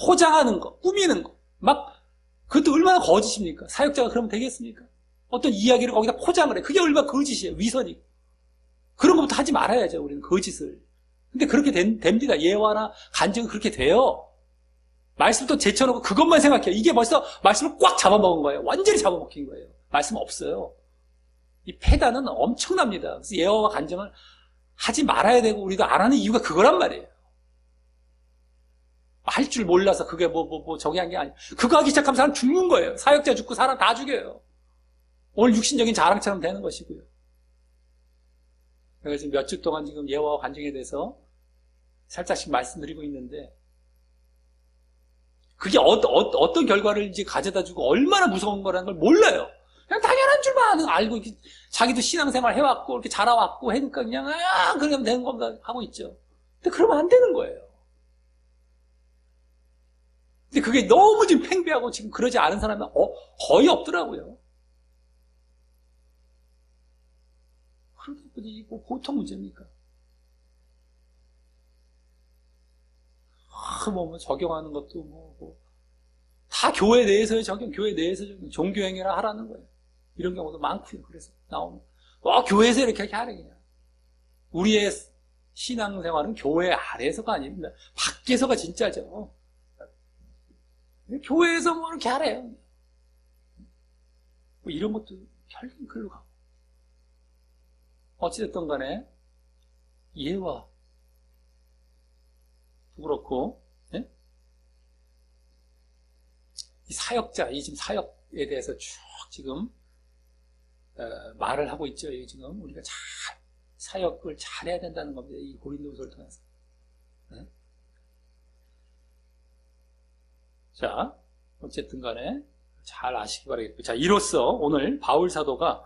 포장하는 거, 꾸미는 거, 그것도 얼마나 거짓입니까? 사역자가 그러면 되겠습니까? 어떤 이야기를 거기다 포장을 해. 그게 얼마나 거짓이에요. 위선이고. 그런 것부터 하지 말아야죠. 우리는 거짓을. 근데 그렇게 됩니다. 예화나 간증은 그렇게 돼요. 말씀도 제쳐놓고 그것만 생각해요. 이게 벌써 말씀을 꽉 잡아먹은 거예요. 완전히 잡아먹힌 거예요. 말씀 없어요. 이 패단은 엄청납니다. 그래서 예화와 간증을 하지 말아야 되고 우리가 안 하는 이유가 그거란 말이에요. 할 줄 몰라서 그게 저기 한 게 아니에요. 그거 하기 시작하면 사람 죽는 거예요. 사역자 죽고 사람 다 죽여요. 오늘 육신적인 자랑처럼 되는 것이고요. 제가 지금 몇 주 동안 지금 예화와 간증에 대해서 살짝씩 말씀드리고 있는데, 그게 어떤 결과를 이제 가져다 주고 얼마나 무서운 거라는 걸 몰라요. 그냥 당연한 줄만 알고, 자기도 신앙생활 해왔고, 이렇게 자라왔고, 하니까 그냥, 그러면 되는 겁니다. 하고 있죠. 근데 그러면 안 되는 거예요. 근데 그게 너무 지금 팽배하고 지금 그러지 않은 사람은 거의 없더라고요. 그런데 이거 보통 문제입니까? 적용하는 것도 다 교회 내에서의 교회 내에서 종교행위라 하라는 거예요. 이런 경우도 많고요. 그래서 나오면 교회에서 이렇게 하래 그냥. 우리의 신앙생활은 교회 아래에서가 아닙니다. 밖에서가 진짜죠. 교회에서 이렇게 하래요. 이런 것도 혈긴 글로 가고. 어찌됐든 간에 예화 그렇고, 예? 이 사역자, 이 지금 사역에 대해서 쭉 지금 말을 하고 있죠. 지금 우리가 사역을 잘해야 된다는 겁니다. 이 고린도후서를 통해서. 예? 자, 어쨌든 간에 잘 아시기 바라겠고요. 자, 이로써 오늘 바울 사도가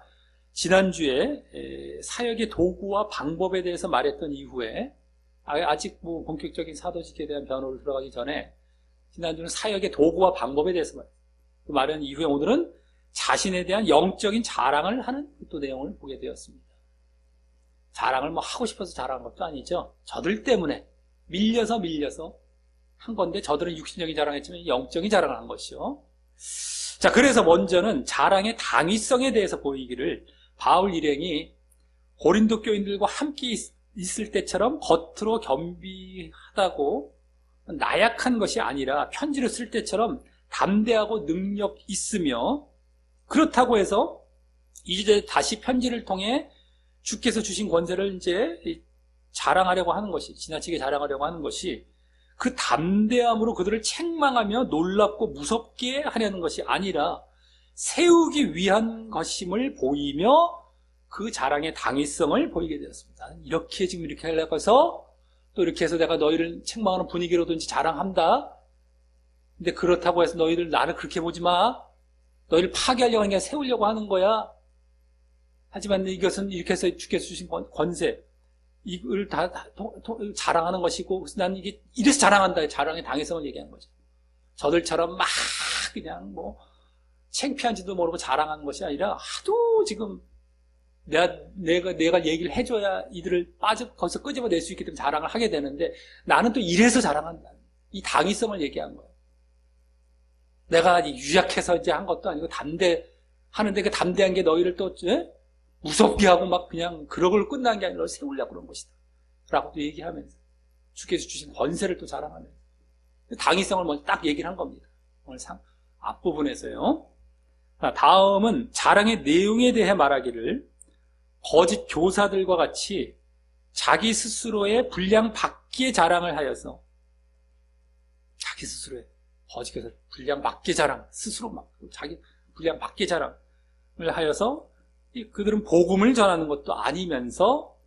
지난주에 사역의 도구와 방법에 대해서 말했던 이후에 아직 본격적인 사도직에 대한 변호를 들어가기 전에 지난주는 사역의 도구와 방법에 대해서 그 말한 이후에 오늘은 자신에 대한 영적인 자랑을 하는 또 내용을 보게 되었습니다. 자랑을 하고 싶어서 자랑한 것도 아니죠. 저들 때문에 밀려서 한 건데 저들은 육신적인 자랑했지만 영적인 자랑을 한 것이요. 자, 그래서 먼저는 자랑의 당위성에 대해서 보이기를 바울 일행이 고린도 교인들과 함께 있을 때처럼 겉으로 겸비하다고 나약한 것이 아니라 편지를 쓸 때처럼 담대하고 능력 있으며, 그렇다고 해서 이제 다시 편지를 통해 주께서 주신 권세를 이제 자랑하려고 하는 것이, 지나치게 자랑하려고 하는 것이 그 담대함으로 그들을 책망하며 놀랍고 무섭게 하려는 것이 아니라 세우기 위한 것임을 보이며 그 자랑의 당위성을 보이게 되었습니다. 이렇게 지금 이렇게 하려고 해서 또 이렇게 해서 내가 너희를 책망하는 분위기로든지 자랑한다. 근데 그렇다고 해서 너희들 나를 그렇게 보지 마. 너희를 파괴하려고 하는 게 아니라 세우려고 하는 거야. 하지만 이것은 이렇게 해서 주께서 주신 권세, 이걸 다 자랑하는 것이고, 그래서 난 이게 이래서 자랑한다. 자랑의 당위성을 얘기하는 거죠. 저들처럼 막 그냥 뭐 창피한지도 모르고 자랑하는 것이 아니라 하도 지금 내가 얘기를 해줘야 이들을 거기서 끄집어낼 수 있기 때문에 자랑을 하게 되는데, 나는 또 이래서 자랑한다. 이 당위성을 얘기한 거예요. 내가 유약해서 이제 한 것도 아니고 담대하는데 그 담대한 게 너희를 또 무섭게 하고 막 그냥 그러고 끝난 게 아니라 세우려고 그런 것이다. 라고 또 얘기하면서 주께서 주신 권세를 또 자랑하면서 당위성을 먼저 딱 얘기를 한 겁니다. 오늘 앞부분에서요. 다음은 자랑의 내용에 대해 말하기를 거짓 교사들과 같이 자기 스스로의 분량 밖의 자랑을 하여서, 자기 스스로의 거짓 교사 분량 밖의 자랑, 스스로 막 자기 분량 밖의 자랑을 하여서 그들은 복음을 전하는 것도 아니면서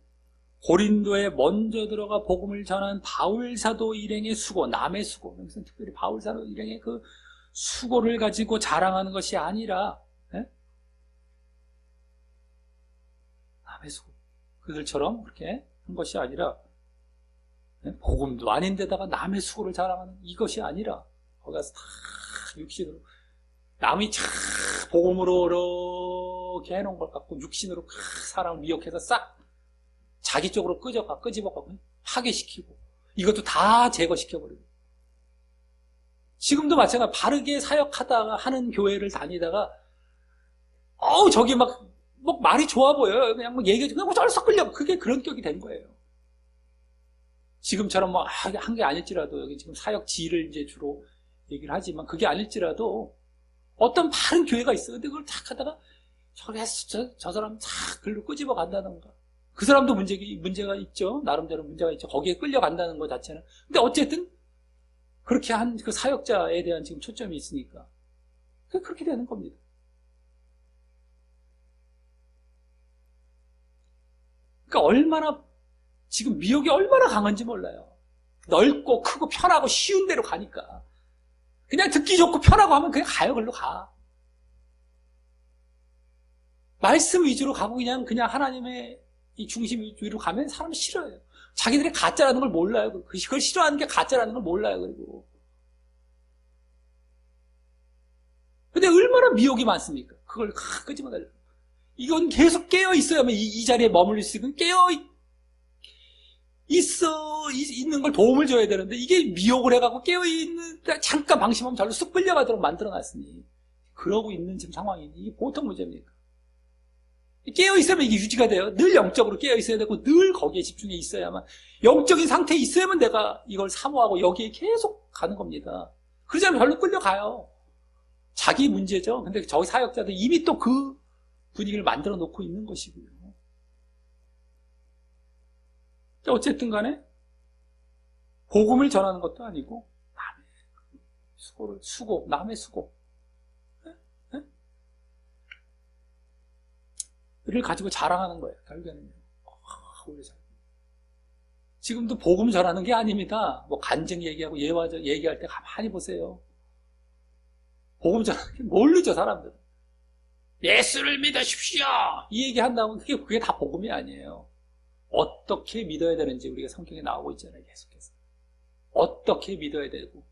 고린도에 먼저 들어가 복음을 전한 바울 사도 일행의 수고, 남의 수고, 여기서 특별히 바울 사도 일행의 그 수고를 가지고 자랑하는 것이 아니라, 남의 수고, 그들처럼 그렇게 한 것이 아니라, 복음도 아닌데다가 남의 수고를 자랑하는 이것이 아니라, 거기 가서 다 육신으로, 남이 참 복음으로 이렇게 해놓은 걸 갖고 육신으로 사람을 미혹해서 싹 자기 쪽으로 끄집어가고 파괴시키고, 이것도 다 제거시켜버리고. 지금도 마찬가지로 바르게 사역하다가 하는 교회를 다니다가 저기 막 말이 좋아 보여요. 그냥 막 얘기해주고 그냥 쩔썩 끌려. 그게 그런 격이 된 거예요. 지금처럼 뭐 한 게 아닐지라도, 여기 지금 사역 지를 이제 주로 얘기를 하지만 그게 아닐지라도 어떤 바른 교회가 있어. 근데 그걸 탁 하다가 저 사람 탁 글로 끄집어 간다던가. 그 사람도 문제가 있죠. 나름대로 문제가 있죠. 거기에 끌려간다는 것 자체는. 근데 어쨌든 그렇게 한 그 사역자에 대한 지금 초점이 있으니까 그렇게 되는 겁니다. 그러니까 얼마나 지금 미혹이 얼마나 강한지 몰라요. 넓고 크고 편하고 쉬운 데로 가니까 그냥 듣기 좋고 편하고 하면 그냥 가요. 글로 가. 말씀 위주로 가고 그냥 하나님의 이 중심 위로 가면 사람이 싫어요. 자기들이 가짜라는 걸 몰라요. 그걸 싫어하는 게 가짜라는 걸 몰라요. 그리고 근데 얼마나 미혹이 많습니까? 그걸 끄집어내려고. 이건 계속 깨어 있어야만 이 자리에 머물릴 수 있고, 있는 걸 도움을 줘야 되는데, 이게 미혹을 해갖고 깨어있는, 잠깐 방심하면 절로 쑥 끌려가도록 만들어놨으니, 그러고 있는 지금 상황이니, 이게 보통 문제입니까? 깨어있으면 이게 유지가 돼요. 늘 영적으로 깨어있어야 되고, 늘 거기에 집중해 있어야만, 영적인 상태에 있어야만 내가 이걸 사모하고 여기에 계속 가는 겁니다. 그러지 않으면 절로 끌려가요. 자기 문제죠. 근데 저기 사역자들 이미 또 그 분위기를 만들어 놓고 있는 것이고요. 어쨌든 간에 복음을 전하는 것도 아니고 남의 수고, 남의 수고 를 가지고 자랑하는 거예요. 결국에는요. 지금도 복음 전하는 게 아닙니다. 뭐 간증 얘기하고 예화적 얘기할 때 가만히 보세요. 복음 전하는 게 모르죠, 사람들은. 예수를 믿으십시오! 이 얘기 한다면 그게 다 복음이 아니에요. 어떻게 믿어야 되는지 우리가 성경에 나오고 있잖아요, 계속해서. 어떻게 믿어야 되고.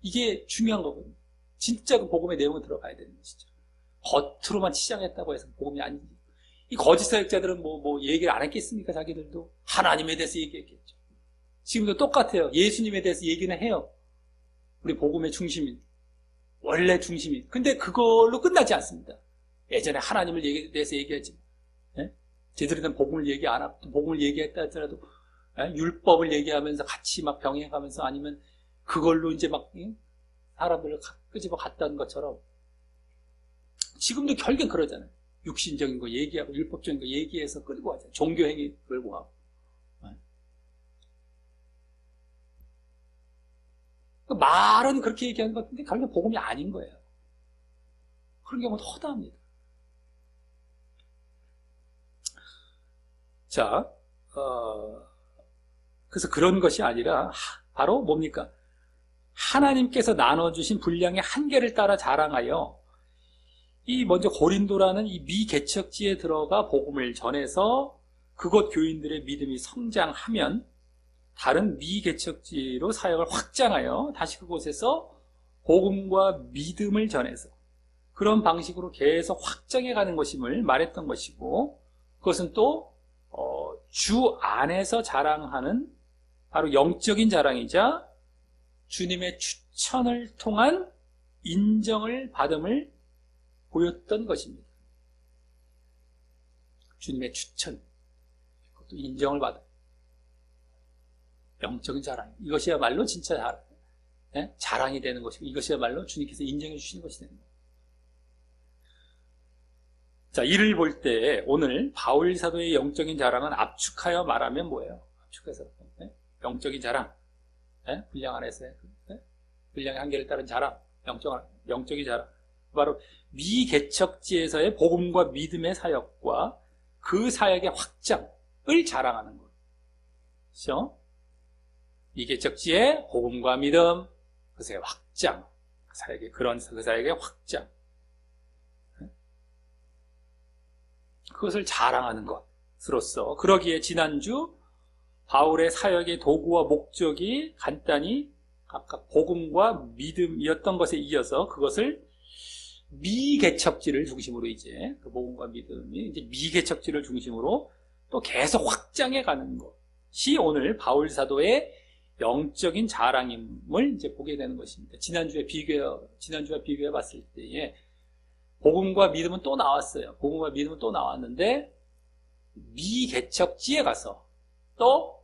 이게 중요한 거거든요. 진짜 그 복음의 내용을 들어가야 되는 것이죠. 겉으로만 치장했다고 해서 복음이 아니지. 이 거짓 사역자들은 뭐 얘기를 안 했겠습니까? 자기들도. 하나님에 대해서 얘기했겠죠. 지금도 똑같아요. 예수님에 대해서 얘기는 해요. 우리 복음의 중심인. 원래 중심인. 근데 그걸로 끝나지 않습니다. 예전에 하나님을 대해서 얘기했지만, 제대로 된 복음을 얘기 안 하고, 복음을 얘기했다 할지라도, 율법을 얘기하면서 같이 막 병행하면서 아니면 그걸로 이제 막, 사람들을 끄집어 갔다는 것처럼, 지금도 결국엔 그러잖아요. 육신적인 거 얘기하고 율법적인 거 얘기해서 끌고 가잖아요. 종교행위 끌고 가고. 말은 그렇게 얘기하는 것 같은데 결국 복음이 아닌 거예요. 그런 경우는 허다합니다. 자, 그래서 그런 것이 아니라 바로 뭡니까? 하나님께서 나눠주신 분량의 한계를 따라 자랑하여 이 먼저 고린도라는 이 미개척지에 들어가 복음을 전해서 그곳 교인들의 믿음이 성장하면 다른 미개척지로 사역을 확장하여 다시 그곳에서 복음과 믿음을 전해서 그런 방식으로 계속 확장해 가는 것임을 말했던 것이고, 그것은 또 주 안에서 자랑하는 바로 영적인 자랑이자 주님의 추천을 통한 인정을 받음을 보였던 것입니다. 주님의 추천, 그것도 인정을 받음, 영적인 자랑, 이것이야말로 진짜 자랑이 되는 것이고, 이것이야말로 주님께서 인정해 주시는 것이 되는 겁니다. 자, 이를 볼 때 오늘 바울 사도의 영적인 자랑은 압축하여 말하면 뭐예요? 압축해서 영적인 자랑, 분량 안에서의 분량의 한계를 따른 자랑, 영적인 자랑, 바로 미개척지에서의 복음과 믿음의 사역과 그 사역의 확장을 자랑하는 것. 그렇죠? 미개척지의 복음과 믿음, 그 사역의 확장, 그 사역의 확장. 그것을 자랑하는 것으로서, 그러기에 지난주 바울의 사역의 도구와 목적이 간단히 각각 복음과 믿음이었던 것에 이어서 그것을 미개척지를 중심으로 이제 그 복음과 믿음이 이제 미개척지를 중심으로 또 계속 확장해 가는 것이 오늘 바울 사도의 영적인 자랑임을 이제 보게 되는 것입니다. 지난주와 비교해 봤을 때에 복음과 믿음은 또 나왔어요. 복음과 믿음은 또 나왔는데 미개척지에 가서 또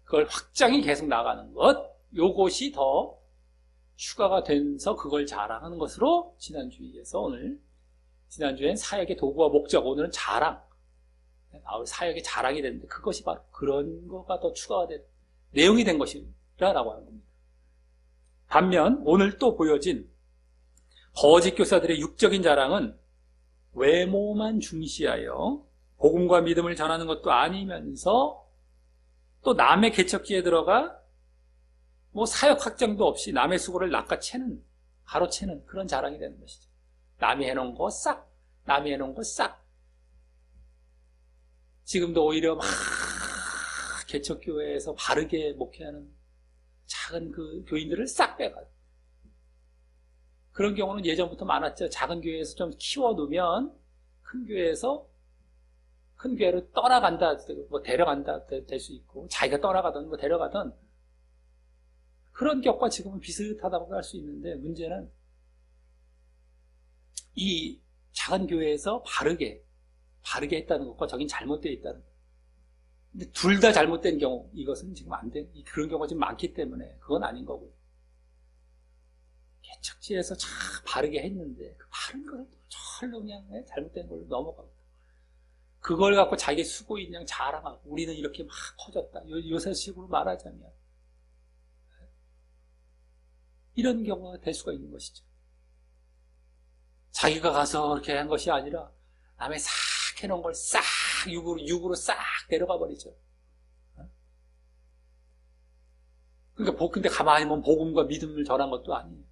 그걸 확장이 계속 나가는 것, 요것이 더 추가가 돼서 그걸 자랑하는 것으로 지난주엔 사역의 도구와 목적, 오늘은 자랑, 사역의 자랑이 되는데 그것이 바로 그런 거가 더 추가가 된 내용이 된 것이라고 하는 겁니다. 반면 오늘 또 보여진 거짓 교사들의 육적인 자랑은 외모만 중시하여 복음과 믿음을 전하는 것도 아니면서 또 남의 개척지에 들어가 사역 확장도 없이 남의 수고를 낚아채는, 가로채는 그런 자랑이 되는 것이죠. 남이 해놓은 거 싹. 지금도 오히려 막 개척교회에서 바르게 목회하는 작은 그 교인들을 싹 빼가요. 그런 경우는 예전부터 많았죠. 작은 교회에서 좀 키워두면 큰 교회로 떠나간다, 데려간다 될 수 있고, 자기가 떠나가든 데려가든 그런 격과 지금은 비슷하다고 할 수 있는데, 문제는 이 작은 교회에서 바르게 했다는 것과 저긴 잘못되어 있다는 것. 근데 둘 다 잘못된 경우, 이것은 지금 안 돼. 그런 경우가 지금 많기 때문에 그건 아닌 거고요. 개척지에서 참 바르게 했는데 그 바른 것을 절로 그냥 잘못된 걸로 넘어가고, 그걸 갖고 자기 수고인 양 자랑하고 우리는 이렇게 막 커졌다, 요새 식으로 말하자면 이런 경우가 될 수가 있는 것이죠. 자기가 가서 그렇게 한 것이 아니라 남의 싹 해놓은 걸 싹 육으로 싹 데려가 버리죠. 그러니까 근데 가만히 보면 복음과 믿음을 전한 것도 아니에요.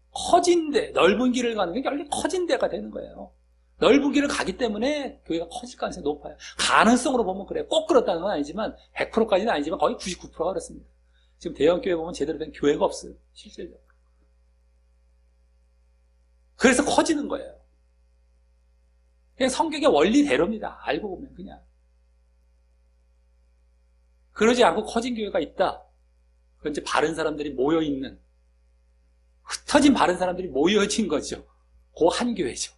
커진 데, 넓은 길을 가는 게 결국 커진 데가 되는 거예요. 넓은 길을 가기 때문에 교회가 커질 가능성이 높아요. 가능성으로 보면 그래요. 꼭 그렇다는 건 아니지만 100%까지는 아니지만 거의 99%가 그렇습니다. 지금 대형교회 보면 제대로 된 교회가 없어요. 실질적으로. 그래서 커지는 거예요. 그냥 성경의 원리대로입니다. 알고 보면 그냥. 그러지 않고 커진 교회가 있다. 그건 이제 바른 사람들이 모여있는, 흩어진 바른 사람들이 모여진 거죠. 그 한 교회죠.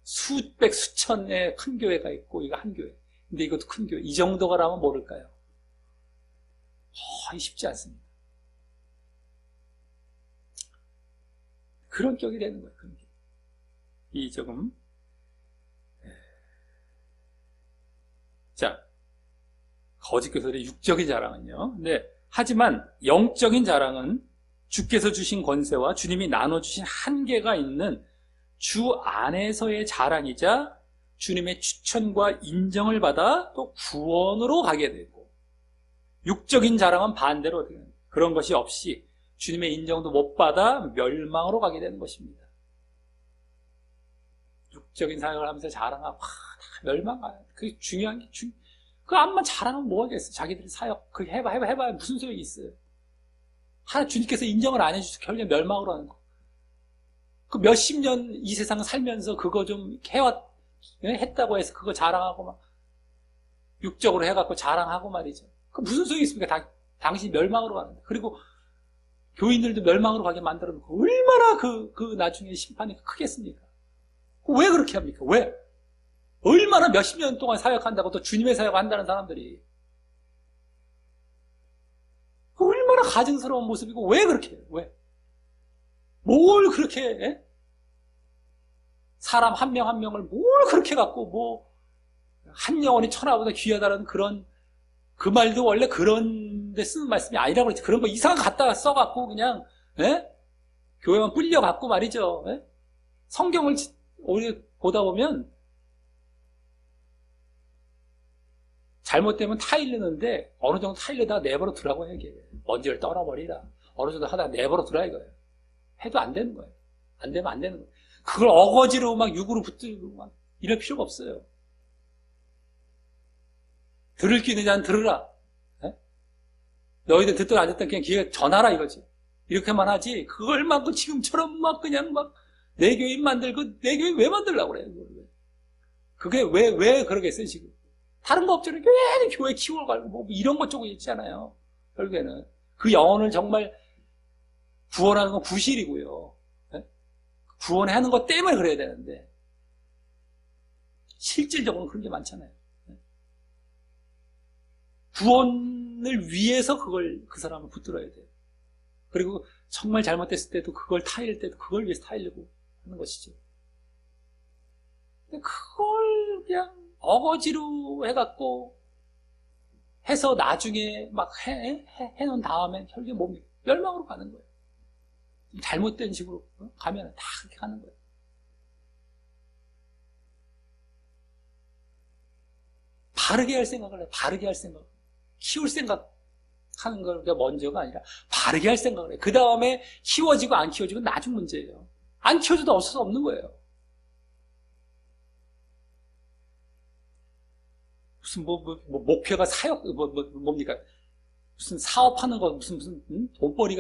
수백, 수천의 큰 교회가 있고, 이거 한 교회. 근데 이것도 큰 교회. 이 정도가라면 모를까요? 거의 쉽지 않습니다. 그런 격이 되는 거예요. 그런 격. 이 조금 거짓 교사들의 육적인 자랑은요. 근데 하지만 영적인 자랑은 주께서 주신 권세와 주님이 나눠주신 한계가 있는 주 안에서의 자랑이자 주님의 추천과 인정을 받아 또 구원으로 가게 되고, 육적인 자랑은 반대로 그런 것이 없이 주님의 인정도 못 받아 멸망으로 가게 되는 것입니다. 육적인 사역을 하면서 자랑하고 다 멸망가요. 그게 중요한 게 그 암만 자랑하면 뭐 하겠어. 자기들이 사역 그 해봐 무슨 소용이 있어요. 하나 주님께서 인정을 안 해주셔서 결국에 멸망으로 하는 거. 그 몇십 년 이 세상 살면서 그거 좀 했다고 해서 그거 자랑하고 막 육적으로 해갖고 자랑하고 말이죠. 그 무슨 소용이 있습니까? 당신이 멸망으로 가는데. 그리고 교인들도 멸망으로 가게 만들어 놓고 얼마나 그 나중에 심판이 크겠습니까? 왜 그렇게 합니까? 왜? 얼마나 몇십 년 동안 사역한다고 또 주님의 사역한다는 사람들이 얼마나 가증스러운 모습이고 왜 그렇게 해요? 왜? 뭘 그렇게 해? 사람 한 명 한 명을 뭘 그렇게 갖고 뭐 한 영혼이 천하보다 귀하다는 그런 그 말도 원래 그런 데 쓰는 말씀이 아니라고 그랬지. 그런 거 이상한 거 갖다가 써갖고 그냥 교회만 불려갖고 말이죠. 성경을 오히려 보다 보면 잘못되면 타일르는데 어느 정도 타일르다가 내버려 두라고 얘기해요. 먼지를 떨어버리라. 어느 정도 하다가 내버려 두라 이거예요. 해도 안 되는 거예요. 안 되면 안 되는 거예요. 그걸 어거지로 막 육으로 붙들고 막 이럴 필요가 없어요. 들을 끼는 자는 들으라. 너희들 듣든 안 듣든 그냥 기회 전하라 이거지. 이렇게만 하지. 그걸 막 지금처럼 막 그냥 막 내 교인 만들고 내 교인 왜 만들려고 그래요? 그게 왜 그러겠어요 지금? 다른 거 없잖아요. 괜히 교회 키워가고 뭐 이런 것 조금 있잖아요. 결국에는 그 영혼을 정말 구원하는 건 부실이고요. 구원하는 것 때문에 그래야 되는데 실질적으로는 그런 게 많잖아요. 구원을 위해서 그 사람을 붙들어야 돼요. 그리고 정말 잘못됐을 때도 그걸 타일 때도 그걸 위해서 타이려고 하는 것이죠. 근데 그걸 그냥 어거지로 해갖고 해서 나중에 막 해놓은 다음에 결국에 몸이 멸망으로 가는 거예요. 잘못된 식으로 가면 다 그렇게 가는 거예요. 바르게 할 생각을 해요. 바르게 할 생각. 키울 생각 하는 게 먼저가 아니라 바르게 할 생각을 해요. 그 다음에 키워지고 안 키워지고 나중 문제예요. 안 키워져도 없을 수 없는 거예요. 무슨 목표가 사역 뭡니까? 무슨 사업하는 거 무슨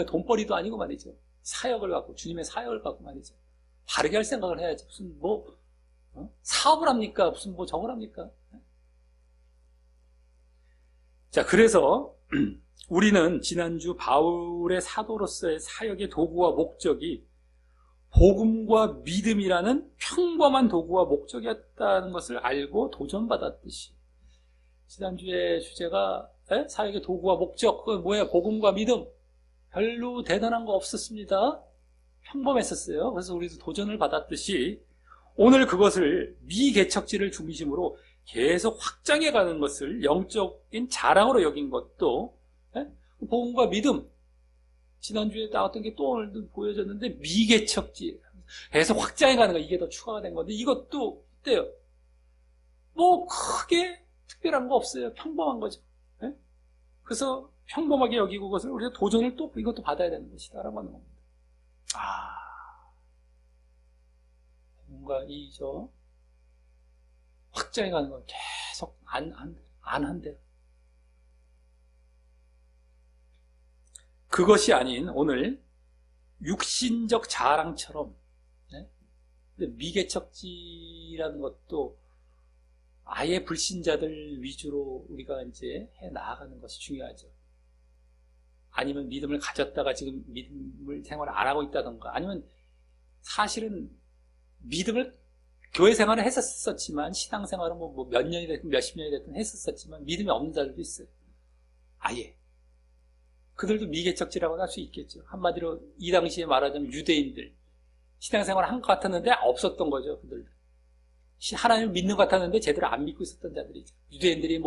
돈벌이도 아니고 말이죠. 사역을 갖고 주님의 사역을 갖고 말이죠. 바르게 할 생각을 해야지. 무슨 사업을 합니까? 무슨 저걸 합니까? 자, 그래서 우리는 지난주 바울의 사도로서의 사역의 도구와 목적이 복음과 믿음이라는 평범한 도구와 목적이었다는 것을 알고 도전받았듯이, 지난주에 주제가 사역의 도구와 목적, 그건 뭐예요? 복음과 믿음. 별로 대단한 거 없었습니다. 평범했었어요. 그래서 우리도 도전을 받았듯이 오늘 그것을 미개척지를 중심으로 계속 확장해가는 것을 영적인 자랑으로 여긴 것도 복음과 믿음, 지난주에 나왔던 게 또 오늘도 보여졌는데 미개척지 계속 확장해가는 거, 이게 더 추가가 된 건데 이것도 어때요? 뭐 크게 특별한 거 없어요. 평범한 거죠. 그래서 평범하게 여기고 그것을 우리가 도전을 또 이것도 받아야 되는 것이다 라고 하는 겁니다. 뭔가 확장해가는 건 계속 안 한대요. 그것이 아닌 오늘 육신적 자랑처럼 미개척지라는 것도 아예 불신자들 위주로 우리가 이제 해 나아가는 것이 중요하죠. 아니면 믿음을 가졌다가 지금 믿음을 생활을 안 하고 있다던가, 아니면 사실은 믿음을 교회 생활을 했었지만 신앙생활은 몇 년이 됐든 몇십 년이 됐든 했었지만 믿음이 없는 자들도 있어요. 아예. 그들도 미개척지라고 할 수 있겠죠. 한마디로 이 당시에 말하자면 유대인들, 신앙생활을 한 것 같았는데 없었던 거죠. 그들도 하나님을 믿는 것 같았는데 제대로 안 믿고 있었던 자들이죠. 유대인들이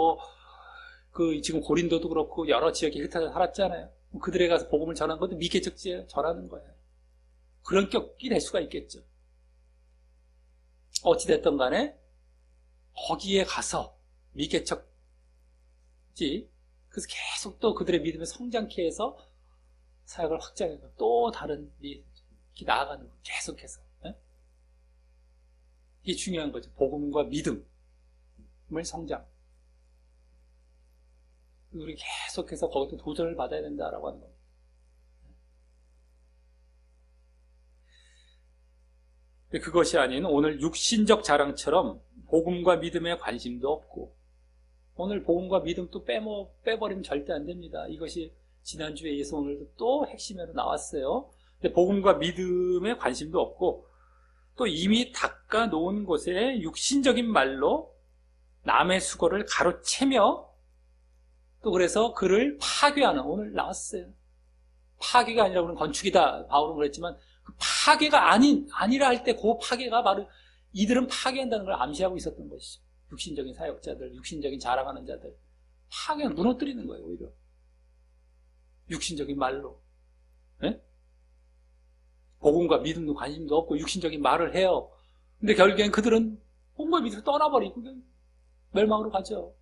지금 고린도도 그렇고 여러 지역에 흩어져 살았잖아요. 그들에 가서 복음을 전한 것도 미개척지에 전하는 거예요. 그런 격이 될 수가 있겠죠. 어찌됐든 간에 거기에 가서 미개척지, 그래서 계속 또 그들의 믿음을 성장케 해서 사역을 확장해서 또 다른 이렇게 나아가는 거 계속해서. 이게 중요한 거죠. 복음과 믿음을 성장. 우리 계속해서 거기서 도전을 받아야 된다라고 하는 겁니다. 그것이 아닌 오늘 육신적 자랑처럼 복음과 믿음에 관심도 없고, 오늘 복음과 믿음 또 빼버리면 절대 안 됩니다. 이것이 지난주에 이어서 오늘도 또 핵심으로 나왔어요. 근데 복음과 믿음에 관심도 없고, 또 이미 닦아 놓은 곳에 육신적인 말로 남의 수고를 가로채며, 또 그래서 그를 파괴하는, 오늘 나왔어요. 파괴가 아니라 우리는 건축이다, 바울은 그랬지만, 그 파괴가 아니라 할 때 그 파괴가 바로 이들은 파괴한다는 걸 암시하고 있었던 것이죠. 육신적인 사역자들, 육신적인 자랑하는 자들, 파괴는 무너뜨리는 거예요, 오히려. 육신적인 말로. 네? 복음과 믿음도 관심도 없고 육신적인 말을 해요. 근데 결국엔 그들은 복음과 믿음을 떠나버리고 그냥 멸망으로 가죠.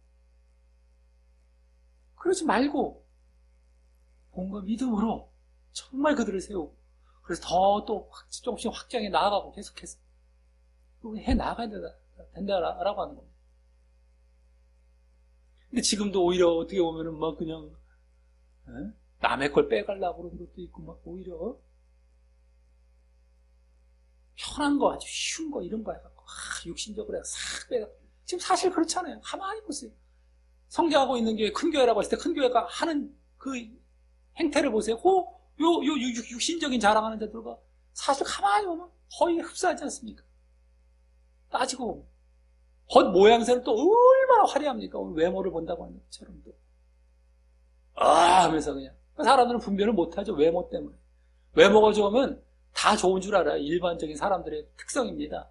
그러지 말고 복음과 믿음으로 정말 그들을 세우고, 그래서 더 또 조금씩 확장해 나아가고 계속해서 해 나가야 된다라고 하는 겁니다. 근데 지금도 오히려 어떻게 보면은 막 그냥 남의 걸 빼가려고 그런 것도 있고, 막 오히려 편한 거, 아주 쉬운 거, 이런 거 해갖고 육신적으로 해서 싹 빼가. 지금 사실 그렇잖아요. 가만히 보세요. 성장하고 있는 교회, 큰 교회라고 했을 때 큰 교회가 하는 그 행태를 보세요. 육신적인 자랑하는 자들과 사실 가만히 보면 거의 흡사하지 않습니까? 따지고 보면 겉 모양새는 또 얼마나 화려합니까? 오늘 외모를 본다고 하는 것처럼 또 하면서 그냥 사람들은 분별을 못하죠. 외모 때문에. 외모가 좋으면 다 좋은 줄 알아요. 일반적인 사람들의 특성입니다.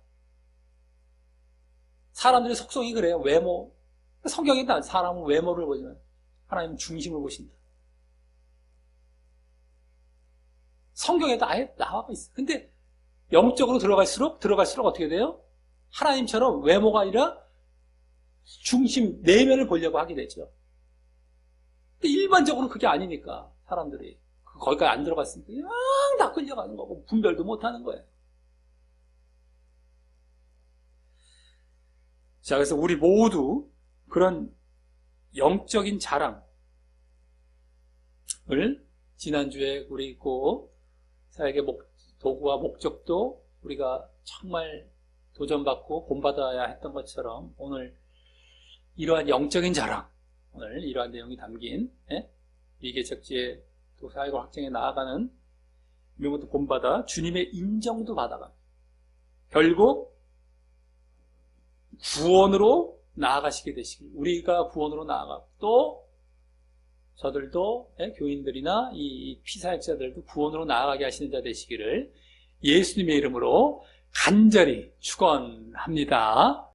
사람들의 속성이 그래요. 외모. 성경에 사람은 외모를 보지만 하나님은 중심을 보신다. 성경에도 아예 나와 있어요. 근데 영적으로 들어갈수록 어떻게 돼요? 하나님처럼 외모가 아니라 중심, 내면을 보려고 하게 되죠. 근데 일반적으로 그게 아니니까 사람들이 거기까지 안 들어갔으니까 그냥 다 끌려가는 거고 분별도 못하는 거예요. 자, 그래서 우리 모두 그런 영적인 자랑을 지난주에 우리 사역의 도구와 목적도 우리가 정말 도전받고 본받아야 했던 것처럼 오늘 이러한 영적인 자랑, 오늘 이러한 내용이 담긴 미개척지의 또 사역을 확장해 나아가는 이런 것도 본받아 주님의 인정도 받아가 결국 구원으로 나아가시게 되시길, 우리가 구원으로 나아가고 또 저들도 교인들이나 이 피사역자들도 구원으로 나아가게 하시는 자 되시기를 예수님의 이름으로 간절히 축원합니다.